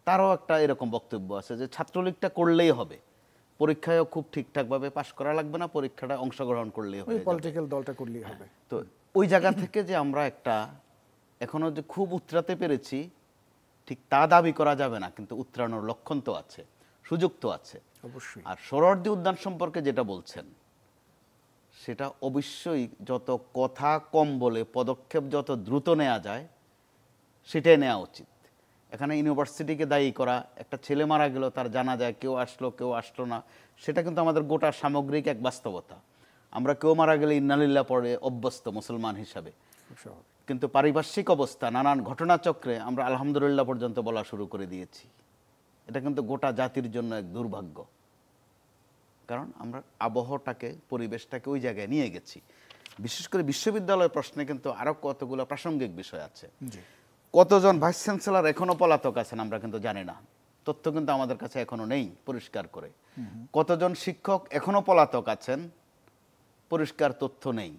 তারও একটা এরকম বক্তব্য আছে যে ছাত্রলীগটা করলেই হবে, পরীক্ষায়ও খুব ঠিকঠাকভাবে পাশ করা লাগবে না, পরীক্ষাটা অংশগ্রহণ করলেই হবে, পলিটিক্যাল দলটা করলেই হবে। তো ওই জায়গা থেকে যে আমরা একটা এখনো যে খুব উতরাতে পেরেছি ঠিক তা দাবি করা যাবে না, কিন্তু উতরানোর লক্ষণ তো আছে, সুযোগ তো আছে অবশ্যই। আর সোহরাওয়ার্দী উদ্যান সম্পর্কে যেটা বলছেন, সেটা অবশ্যই যত কথা কম বলে পদক্ষেপ যত দ্রুত নেওয়া যায় সেটাই নেওয়া উচিত। এখানে ইউনিভার্সিটিকে দায়ী করা, একটা ছেলে মারা গেল, তার জানা যায় কেউ আসলো কেউ আসলো না, সেটা কিন্তু আমাদের গোটা সামগ্রিক এক বাস্তবতা। আমরা কেউ মারা গেলে ইন্নালিল্লাহ পড়ে অভ্যস্ত মুসলমান হিসাবে, কিন্তু পারিপার্শ্বিক অবস্থা, নানান ঘটনাচক্রে আমরা আলহামদুলিল্লাহ পর্যন্ত বলা শুরু করে দিয়েছি। এটা কিন্তু গোটা জাতির জন্য এক দুর্ভাগ্য, কারণ আমরা আবহাওয়াটাকে, পরিবেশটাকে ওই জায়গায় নিয়ে গেছি। বিশেষ করে বিশ্ববিদ্যালয় প্রশ্নে কিন্তু আরও কতগুলো প্রাসঙ্গিক বিষয় আছে। কতজন ভাইস চ্যান্সেলর এখনো পলাতক আছেন আমরা কিন্তু জানি না, তথ্য কিন্তু আমাদের কাছে এখনো নেই পরিষ্কার করে। কতজন শিক্ষক এখনো পলাতক আছেন, পরিষ্কার তথ্য নেই।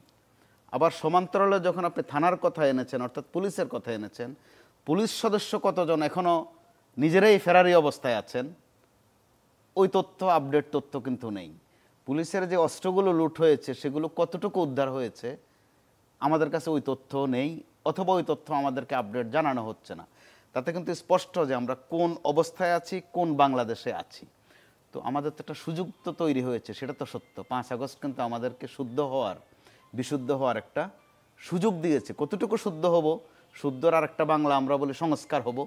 আবার সমান্তরালে যখন আপনি থানার কথা এনেছেন, অর্থাৎ পুলিশের কথা এনেছেন, পুলিশ সদস্য কতজন এখনো নিজেরাই ফেরারি অবস্থায় আছেন, ওই তথ্য, আপডেট তথ্য কিন্তু নেই। পুলিশের যে অস্ত্রগুলো লুট হয়েছে সেগুলো কতটুকু উদ্ধার হয়েছে আমাদের কাছে ওই তথ্য নেই, অথবা ওই তথ্য আমাদেরকে আপডেট জানানো হচ্ছে না। তাতে কিন্তু স্পষ্ট যে আমরা কোন অবস্থায় আছি, কোন বাংলাদেশে আছি। তো আমাদের তো একটা সুযোগ তো তৈরি হয়েছে, সেটা তো সত্য। 5 আগস্ট কিন্তু আমাদেরকে শুদ্ধ হওয়ার, বিশুদ্ধ হওয়ার একটা সুযোগ দিয়েছে। কতটুকু শুদ্ধ হব, শুদ্ধর আর একটা বাংলা আমরা বলি সংস্কার হব,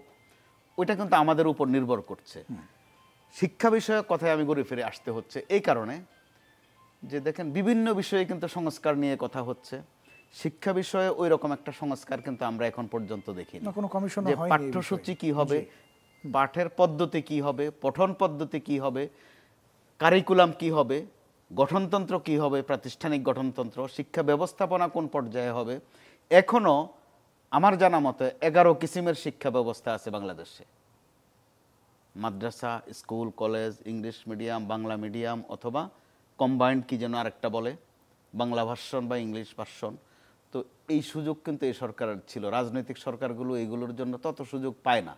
ওইটা কিন্তু আমাদের উপর নির্ভর করছে। শিক্ষা বিষয়ক কথায় আমি ঘুরে ফিরে আসতে হচ্ছে এই কারণে যে দেখেন বিভিন্ন বিষয়ে কিন্তু সংস্কার নিয়ে কথা হচ্ছে, শিক্ষা বিষয়ে ওই রকম একটা সংস্কার কিন্তু আমরা এখন পর্যন্ত দেখিনি। কোনো কমিশন যে হয়নি। পাঠ্যসূচি কি হবে, পাঠের পদ্ধতি কি হবে, পঠন পদ্ধতি কি হবে, কারিকুলাম কি হবে, গঠনতন্ত্র কি হবে, প্রাতিষ্ঠানিক গঠনতন্ত্র, শিক্ষা ব্যবস্থাপনা কোন পর্যায়ে হবে, এখনো আমার জানা মতে 11 কিসিমের শিক্ষা ব্যবস্থা আছে বাংলাদেশে। মাদ্রাসা, school, college, English medium, Bangla medium, অথবা কম্বাইন্ড কি যেন আরেকটা বলে, বাংলা ভার্সন বা ইংলিশ ভার্সন। তো এই সুযোগ কিন্তু এই সরকারের ছিল। রাজনৈতিক সরকারগুলো এইগুলোর জন্য তত সুযোগ পায় না,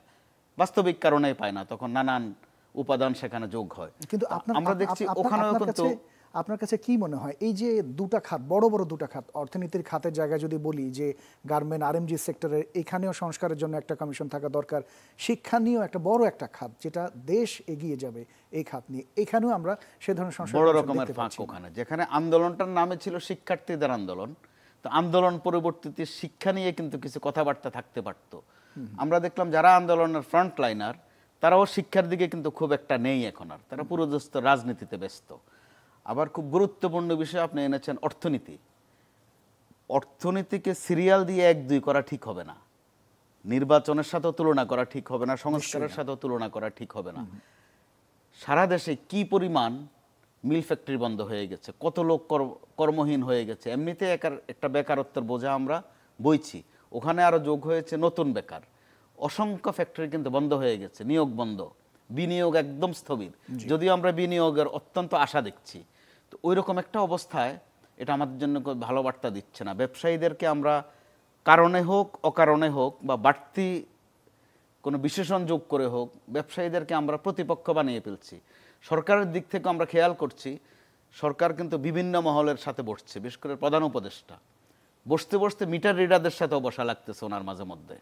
বাস্তবিক কারণেই পায় না, তখন নানান উপাদান সেখানে যোগ হয়। কিন্তু আমরা দেখছি ওখানেও কিন্তু আপনার কাছে কি মনে হয় এই যে দুটা খাত, বড় বড় দুটা খাত, অর্থনীতির খাতের জায়গায় যদি বলি যে গার্মেন্ট, আরএমজি সেক্টরের এখানেও সংস্কারের জন্য একটা কমিশন থাকা দরকার, শিক্ষা নিয়েও একটা বড় একটা খাত যেটা দেশ এগিয়ে যাবে এই খাত নিয়ে, এখানেও আমরা সে ধরনের সংস্কার বড় রকমের ফাঁক ওখানে, যেখানে আন্দোলনটার নামে ছিল শিক্ষার্থীদের আন্দোলন, তো আন্দোলন পরবর্তীতে শিক্ষা নিয়ে কিন্তু কিছু কথাবার্তা থাকতে পারতো। আমরা দেখলাম যারা আন্দোলনের ফ্রন্ট লাইনার তারাও শিক্ষার দিকে কিন্তু খুব একটা নেই এখন আর, তারা পুরোদস্ত রাজনীতিতে ব্যস্ত। আবার খুব গুরুত্বপূর্ণ বিষয় আপনি এনেছেন অর্থনীতি। অর্থনীতিকে সিরিয়াল দিয়ে 1-2 করা ঠিক হবে না, নির্বাচনের সাথেও তুলনা করা ঠিক হবে না, সংস্কারের সাথেও তুলনা করা ঠিক হবে না। সারা দেশে কি পরিমাণ মিল ফ্যাক্টরি বন্ধ হয়ে গেছে, কত লোক কর্মহীন হয়ে গেছে, এমনিতে একটা বেকারত্বের বোঝা আমরা বইছি, ওখানে আরো যোগ হয়েছে নতুন বেকার। অসংখ্য ফ্যাক্টরি কিন্তু বন্ধ হয়ে গেছে, নিয়োগ বন্ধ, বিনিয়োগ একদম স্থবির, যদিও আমরা বিনিয়োগের অত্যন্ত আশা দেখছি। তো ওই রকম একটা অবস্থায় এটা আমাদের জন্য ভালো বার্তা দিচ্ছে না। ব্যবসায়ীদেরকে আমরা কারণে হোক অকারণে হোক বা বাড়তি কোনো বিশেষণ যোগ করে হোক, ব্যবসায়ীদেরকে আমরা প্রতিপক্ষ বানিয়ে ফেলছি। সরকারের দিক থেকে আমরা খেয়াল করছি, সরকার কিন্তু বিভিন্ন মহলের সাথে বসছে, বিশেষ করে প্রধান উপদেষ্টা বসতে বসতে মিটার রিডারদের সাথেও বসা লাগতেছে ওনার মাঝে মধ্যে,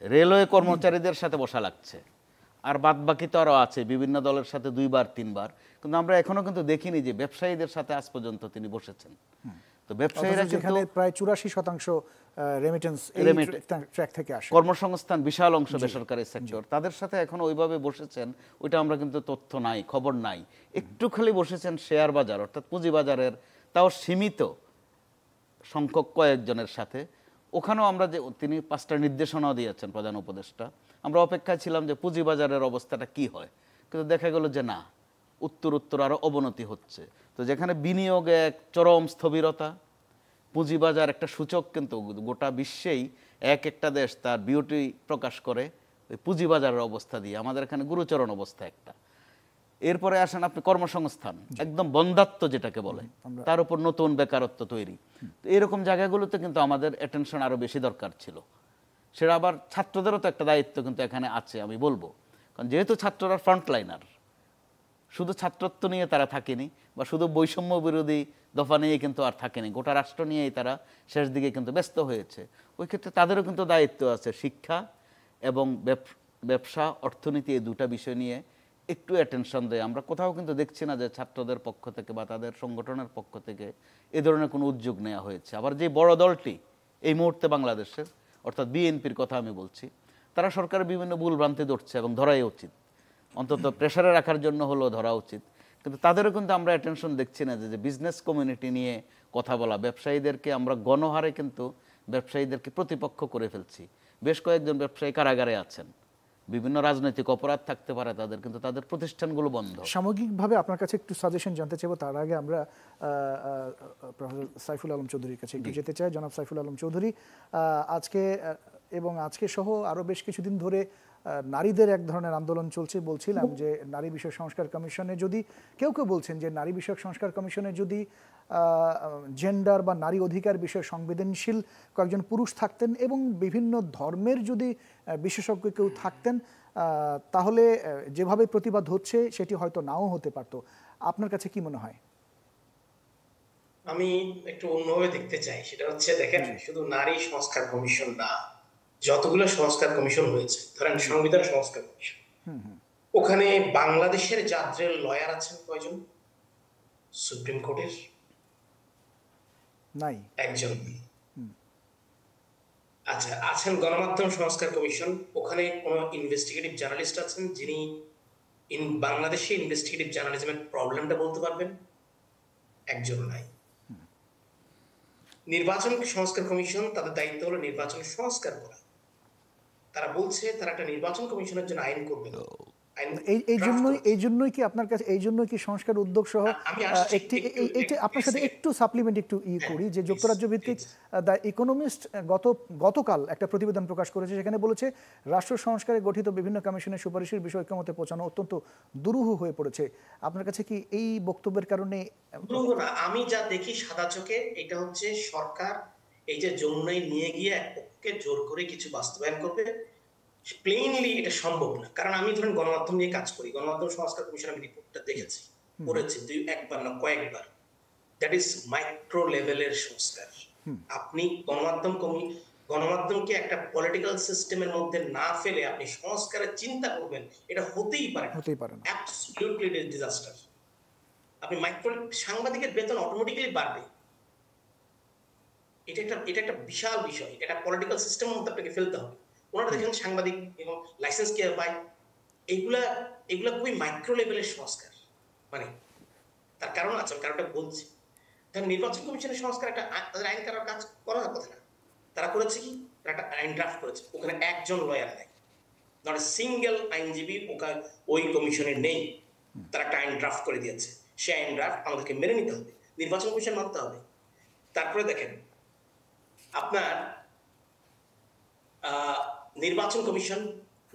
রেলওয়ে কর্মচারীদের সাথে বসা লাগছে, আর বাদ বাকি তো আরও আছে বিভিন্ন দলের সাথে 2-3 বার, কিন্তু আমরা এখনো কিন্তু দেখিনি যে ব্যবসায়ীদের সাথে আজ পর্যন্ত তিনি বসেছেন। তো ব্যবসায়ীরা যেখানে প্রায় 84% রেমিটেন্স ট্র্যাক থেকে আসে, কর্মসংস্থান বিশাল অংশ বেসরকারি সেক্টর, তাদের সাথে এখন ওইভাবে বসেছেন ওইটা আমরা কিন্তু তথ্য নাই, খবর নাই। একটু খালি বসেছেন শেয়ার বাজার অর্থাৎ পুঁজিবাজারের, তাও সীমিত সংখ্যক কয়েকজনের সাথে। ওখানেও আমরা যে তিনি 5টা নির্দেশনাও দিয়েছেন প্রধান উপদেষ্টা, আমরা অপেক্ষায় ছিলাম যে পুঁজিবাজারের অবস্থাটা কি হয়, কিন্তু দেখা গেল যে না, উত্তর আরও অবনতি হচ্ছে। তো যেখানে বিনিয়োগে এক চরম স্থবিরতা, পুঁজিবাজার একটা সূচক, কিন্তু গোটা বিশ্বেই একটা দেশ তার বিউটি প্রকাশ করে ওই পুঁজিবাজারের অবস্থা দিয়ে, আমাদের এখানে গুরুচরণ অবস্থা একটা। এরপরে আসেন আপনি কর্মসংস্থান, একদম বন্ধাত্ম যেটাকে বলে, তার উপর নতুন বেকারত্ব তৈরি। তো এরকম জায়গাগুলোতে কিন্তু আমাদের অ্যাটেনশন আরও বেশি দরকার ছিল। সেটা আবার ছাত্রদেরও তো একটা দায়িত্ব কিন্তু এখানে আছে আমি বলবো, কারণ যেহেতু ছাত্ররা ফ্রন্টলাইনার, শুধু ছাত্রত্ব নিয়ে তারা থাকেনি বা শুধু বৈষম্য বিরোধী দফা নিয়ে কিন্তু আর থাকেনি, গোটা রাষ্ট্র নিয়েই তারা শেষ দিকে কিন্তু ব্যস্ত হয়েছে। ওই ক্ষেত্রে তাদেরও কিন্তু দায়িত্ব আছে শিক্ষা এবং ব্যবসা, অর্থনীতি, এই দুটা বিষয় নিয়ে একটু অ্যাটেনশন দেয়। আমরা কোথাও কিন্তু দেখছি না যে ছাত্রদের পক্ষ থেকে বা তাদের সংগঠনের পক্ষ থেকে এ ধরনের কোনো উদ্যোগ নেওয়া হয়েছে। আবার যে বড় দলটি এই মুহূর্তে বাংলাদেশের, অর্থাৎ বিএনপির কথা আমি বলছি, তারা সরকারের বিভিন্ন ভুলভ্রান্তি ধরছে এবং ধরাই উচিত, অন্তত প্রেসারে রাখার জন্য হলেও ধরা উচিত। কিন্তু তাদেরও কিন্তু আমরা অ্যাটেনশন দেখছি না যে বিজনেস কমিউনিটি নিয়ে কথা বলা, ব্যবসায়ীদেরকে আমরা গণহারে কিন্তু ব্যবসায়ীদেরকে প্রতিপক্ষ করে ফেলছি। বেশ কয়েকজন ব্যবসায়ী কারাগারে আছেন, বিভিন্ন রাজনৈতিক অপরাধ থাকতে পারে তাদের, কিন্তু তাদের প্রতিষ্ঠানগুলো বন্ধ। সামগ্রিকভাবে আপনার কাছে একটু সাজেশন জানতে চাইবো, তার আগে আমরা প্রফেসর সাইফুল আলম চৌধুরীর কাছে একটু যেতে চাই। জনাব সাইফুল আলম চৌধুরী, আজকে সহ আরও বেশ কিছুদিন ধরে নারীদের এক ধরনের আন্দোলন চলছে। বলছিলাম যে নারী বিষয়ক সংস্কার কমিশনে যদি কেউ বলছেন যে নারী বিষয়ক সংস্কার কমিশনে যদি জেন্ডার বা নারী অধিকার বিষয়ে সংবেদনশীল কয়েকজন পুরুষ থাকতেন এবং বিভিন্ন ধর্মের যদি বিশেষজ্ঞ কেউ থাকতেন, তাহলে যেভাবে প্রতিবাদ হচ্ছে সেটি হয়তো নাও হতে পারত। আপনার কাছে কি মনে হয়? আমি একটু অন্যভাবে দেখতে চাই। সেটা হচ্ছে, দেখেন, শুধু নারী সংস্কার কমিশন না, যতগুলো সংস্কার কমিশন হয়েছে, ধরেন সংবিধান সংস্কার কমিশন, ওখানে বাংলাদেশের জাদ্রেল লয়ার আছেন কয়জন? সুপ্রিম কোর্টের নাই, একজন। আচ্ছা, আছেন গণমাধ্যম সংস্কার কমিশন, ওখানে কোন ইনভেস্টিগেটিভ জার্নালিস্ট আছেন যিনি বাংলাদেশে ইনভেস্টিগেটিভ জার্নালিজমের প্রবলেমটা বলতে পারবেন? একজন নাই। নির্বাচন সংস্কার কমিশন, তাদের দায়িত্ব হলো নির্বাচন সংস্কার করা। তারা বলছে তারা একটা নির্বাচন কমিশনের জন্য আইন করবে। এই জন্যই কি আপনার কাছে, এই জন্যই কি সংস্কার উদ্যোগ সহ একটি আপনার সাথে একটু সাপ্লিমেন্ট একটু করি যে যুক্তরাজ্য ভিত্তিক দ্য ইকোনমিস্ট গতকাল একটা প্রতিবেদন প্রকাশ করেছে, সেখানে বলেছে রাষ্ট্র সংস্কারে গঠিত বিভিন্ন কমিশনের সুপারিশের বিষয় ঐকমত্যে পৌঁছানো অত্যন্ত দুরূহ হয়ে পড়েছে। আপনার কাছে কি এই বক্তব্যের কারণে? আমি যা দেখি সাদা চোখে, এটা হচ্ছে সরকার এই যে যমুনায় নিয়ে গিয়ে এক পক্ষকে জোর করে কিছু বাস্তবায়ন করবে, প্লেইনলি এটা সম্ভব না। কারণ আমি ধরেন গণমাধ্যম নিয়ে কাজ করি, গণমাধ্যম সংস্কার কমিশন আমি রিপোর্টটা দেখেছি, পড়েছি একবার না কয়েকবার। দ্যাট ইজ মাইক্রো লেভেলের সংস্কার। আপনি গণমাধ্যমকে একটা পলিটিক্যাল সিস্টেমের মধ্যে না ফেলে আপনি সংস্কারের চিন্তা করবেন, এটা হতেই পারে না। Absolutely disaster. আপনি সাংবাদিকের বেতন অটোমেটিক্যালি বাড়বে, এটা একটা বিশাল বিষয়। এটা পলিটিক্যাল সিস্টেমের মধ্যে আপনাকে ফেলতে হবে। ওনারা দেখেন সাংবাদিক এবং লাইসেন্স কে পায়, এগুলা খুবই মাইক্রো লেভেলের সংস্কার। মানে তার কারণ আছে, আমি কারণটা বলছি। তার নির্বাচন কমিশনের সংস্কার একটা তাদের আইন করার কাজ করার কথা না। তারা করেছে কি, তারা একটা আইন ড্রাফট করেছে, ওখানে একজন লয়ার নাই, নট এ সিঙ্গেল আইনজীবী ওই কমিশনে নেই। তারা একটা আইন ড্রাফট করে দিয়েছে, সেই আইন ড্রাফট আমাদেরকে মেনে নিতে হবে, নির্বাচন কমিশন মানতে হবে। তারপরে দেখেন আপনার নির্বাচন কমিশন,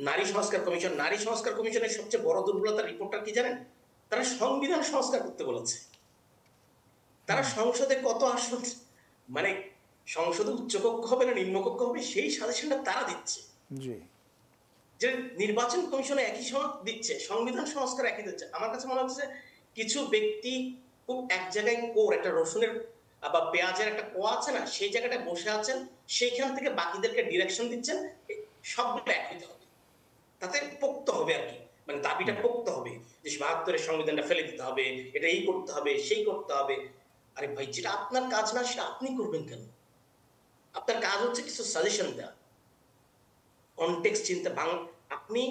নারী সংস্কার কমিশন। নারী সংস্কার কমিশনের সবচেয়ে বড় দুর্বলতার রিপোর্টটা কি জানেন? তারা সংবিধান সংস্কার করতে বলেছে। তারা সংসদে কত আসন, মানে সংসদে উচ্চকক্ষ হবে না নিম্নকক্ষ হবে, সেই সাজেশনটা তারা দিচ্ছে। যে নির্বাচন কমিশনে একই সময় দিচ্ছে, সংবিধান সংস্কার একই দিচ্ছে। আমার কাছে মনে হচ্ছে কিছু ব্যক্তি খুব এক জায়গায় একটা রসুনের বা পেঁয়াজের একটা কোয়া আছে না, সেই জায়গাটায় বসে আছেন, সেইখান থেকে বাকিদেরকে ডিরেকশন দিচ্ছেন, সবগুলো এক হইতে হবে, তাতে পোক্ত হবে আর কি, মানে দাবিটা পোক্ত হবে যে ৭২-এর সংবিধানটা ফেলে দিতে হবে, এটা এই করতে হবে, সেই করতে হবে। আরে ভাই, যেটা আপনার কাজ না সেটা আপনি করবেন কেন? আপনার কাজ হচ্ছে কিছু সাজেশন দেওয়া, কনটেক্সট চিন্তা। আপনি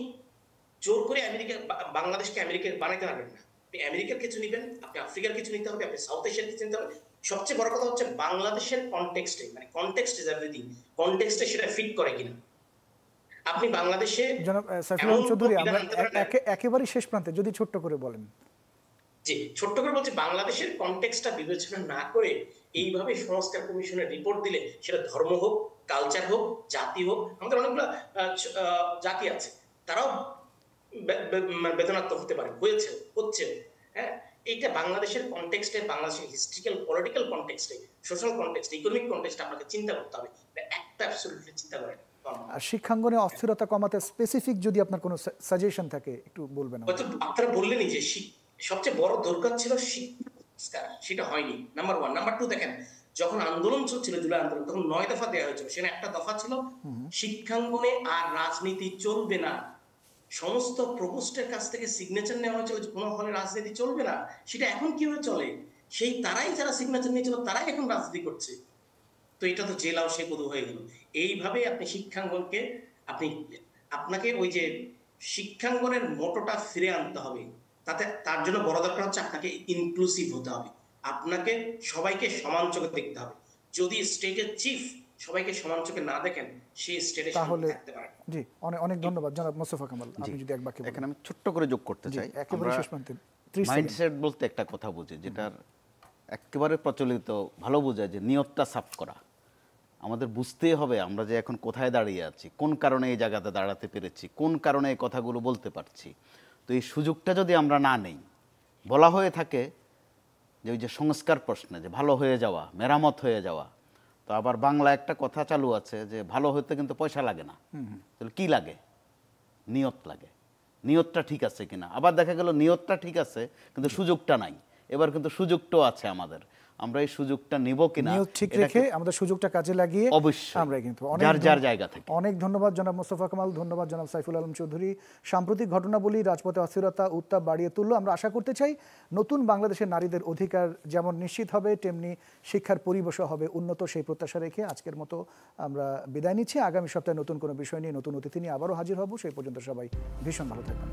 জোর করে বাংলাদেশকে আমেরিকা বানাইতে পারবেন না। আপনি আমেরিকার কিছু নিবেন, আপনি আফ্রিকার কিছু নিতে হবে, আপনি সাউথ এশিয়ার কিছু নিতে হবে। সবচেয়ে বড় কথা হচ্ছে বাংলাদেশের কনটেক্সটে, মানে কনটেক্সট ইজ এভরিথিং, কনটেক্সটে সেটা ফিট করে কিনা। আপনি বাংলাদেশে জনাব সাইফুল আলম চৌধুরী, আমরা একেবারে শেষ প্রান্তে যদি ছোট্ট করে বলেন। জি, ছোট্ট করে বলছি, বাংলাদেশের কনটেক্সটটা বিবেচনা না করে এইভাবে সংস্কার কমিশনের রিপোর্ট দিলে, সেটা ধর্ম হোক, কালচার হোক, জাতি হোক, আমাদের অনেকগুলো জাতি আছে, তারাও বেদনার্থ হতে পারে, হচ্ছে। হ্যাঁ, এইটা বাংলাদেশের কনটেক্সটে, বাংলাদেশের হিস্ট্রিক্যাল পলিটিক্যাল কনটেক্সটে, সোশ্যাল কনটেক্সটে, ইকোনমিক কনটেক্সটে আপনাকে চিন্তা করতে হবে। একটা অ্যাবসলিউটলি চিন্তা করেন। আর শিক্ষাঙ্গনে অস্থিরতা কমাতে স্পেসিফিক যদি আপনার কোনো সাজেশন থাকে একটু বলবেন। হয়তো আপনারা বললেনই যে সবচেয়ে বড় দরকার ছিল শিক্ষা, সেটা হয়নি, নাম্বার 1। নাম্বার 2, দেখেন যখন আন্দোলন চলছিল, জুলাই আন্দোলন, তখন 9 দফা দেওয়া হয়েছিল, সেখানে একটা দফা ছিল শিক্ষাঙ্গনে আর রাজনীতি চলবে না। সমস্ত প্রপোস্টের কাছ থেকে সিগনেচার নেওয়া হয়েছিল যে কোনো হলে রাজনীতি চলবে না। সেটা এখন কিভাবে চলে? সেই তারাই যারা সিগনেচার নিয়েছিল তারাই এখন রাজনীতি করছে। তো এটা তো জেলাও সে বধূ হয়ে গেল। এইভাবে আপনি শিক্ষাঙ্গনকে আপনাকে ওই যে শিক্ষাঙ্গনের মোটোটা ফিরে আনতে হবে। তার জন্য বড় দরকার হচ্ছে আপনাকে ইনক্লুসিভ হতে হবে, আপনাকে সবাইকে সমান চোখে দেখতে হবে। যদি স্টেটের চিফ সবাইকে সমান চোখে না দেখেন, সেই স্টেটে তাহলে থাকতে পারে। জি, অনেক ধন্যবাদ জনাব মোস্তফা কামাল। আমি যদি এক বাক্যে এখানে আমি ছোট্ট করে যোগ করতে চাই, একেবারে শেষ প্রান্তে মাইন্ডসেট বলতে একটা কথা বুঝি, যেটার একেবারে প্রচলিত ভালো বোঝায় যে নিয়তটা সাফ করা। আমাদের বুঝতেই হবে আমরা যে এখন কোথায় দাঁড়িয়ে আছি, কোন কারণে এই জায়গাতে দাঁড়াতে পেরেছি, কোন কারণে এই কথাগুলো বলতে পারছি। তো এই সুযোগটা যদি আমরা না নেই, বলা হয়ে থাকে যে ওই যে সংস্কার প্রশ্নে যে ভালো হয়ে যাওয়া, মেরামত হয়ে যাওয়া, তো আবার বাংলা একটা কথা চালু আছে যে ভালো হতে কিন্তু পয়সা লাগে না। তাহলে কি লাগে? নিয়ত লাগে। নিয়তটা ঠিক আছে কিনা। আবার দেখা গেল নিয়তটা ঠিক আছে কিন্তু সুযোগটা নাই। এবার কিন্তু সুযোগটাও আছে আমাদের, আমরা এই সুযোগটা নিব কিনা, নিয়ত ঠিক রেখে আমাদের সুযোগটা কাজে লাগিয়ে অবশ্যই আমরা কিন্তু যার জায়গা থেকে। অনেক ধন্যবাদ জনাব মোস্তফা কামাল, ধন্যবাদ জনাব সাইফুল আলম চৌধুরী। সাম্প্রতিক ঘটনাবলী রাজপথে অস্থিরতা উত্তাপ বাড়িয়ে তুললো। আমরা আশা করতে চাই নতুন বাংলাদেশের নারীদের অধিকার যেমন নিশ্চিত হবে, তেমনি শিক্ষার পরিবেশও হবে উন্নত, সেই প্রত্যাশা রেখে আজকের মতো আমরা বিদায় নিচ্ছি। আগামী সপ্তাহে নতুন কোনো বিষয় নিয়ে, নতুন অতিথি নিয়ে আবারও হাজির হব। সেই পর্যন্ত সবাই ভীষণ ভালো থাকবেন।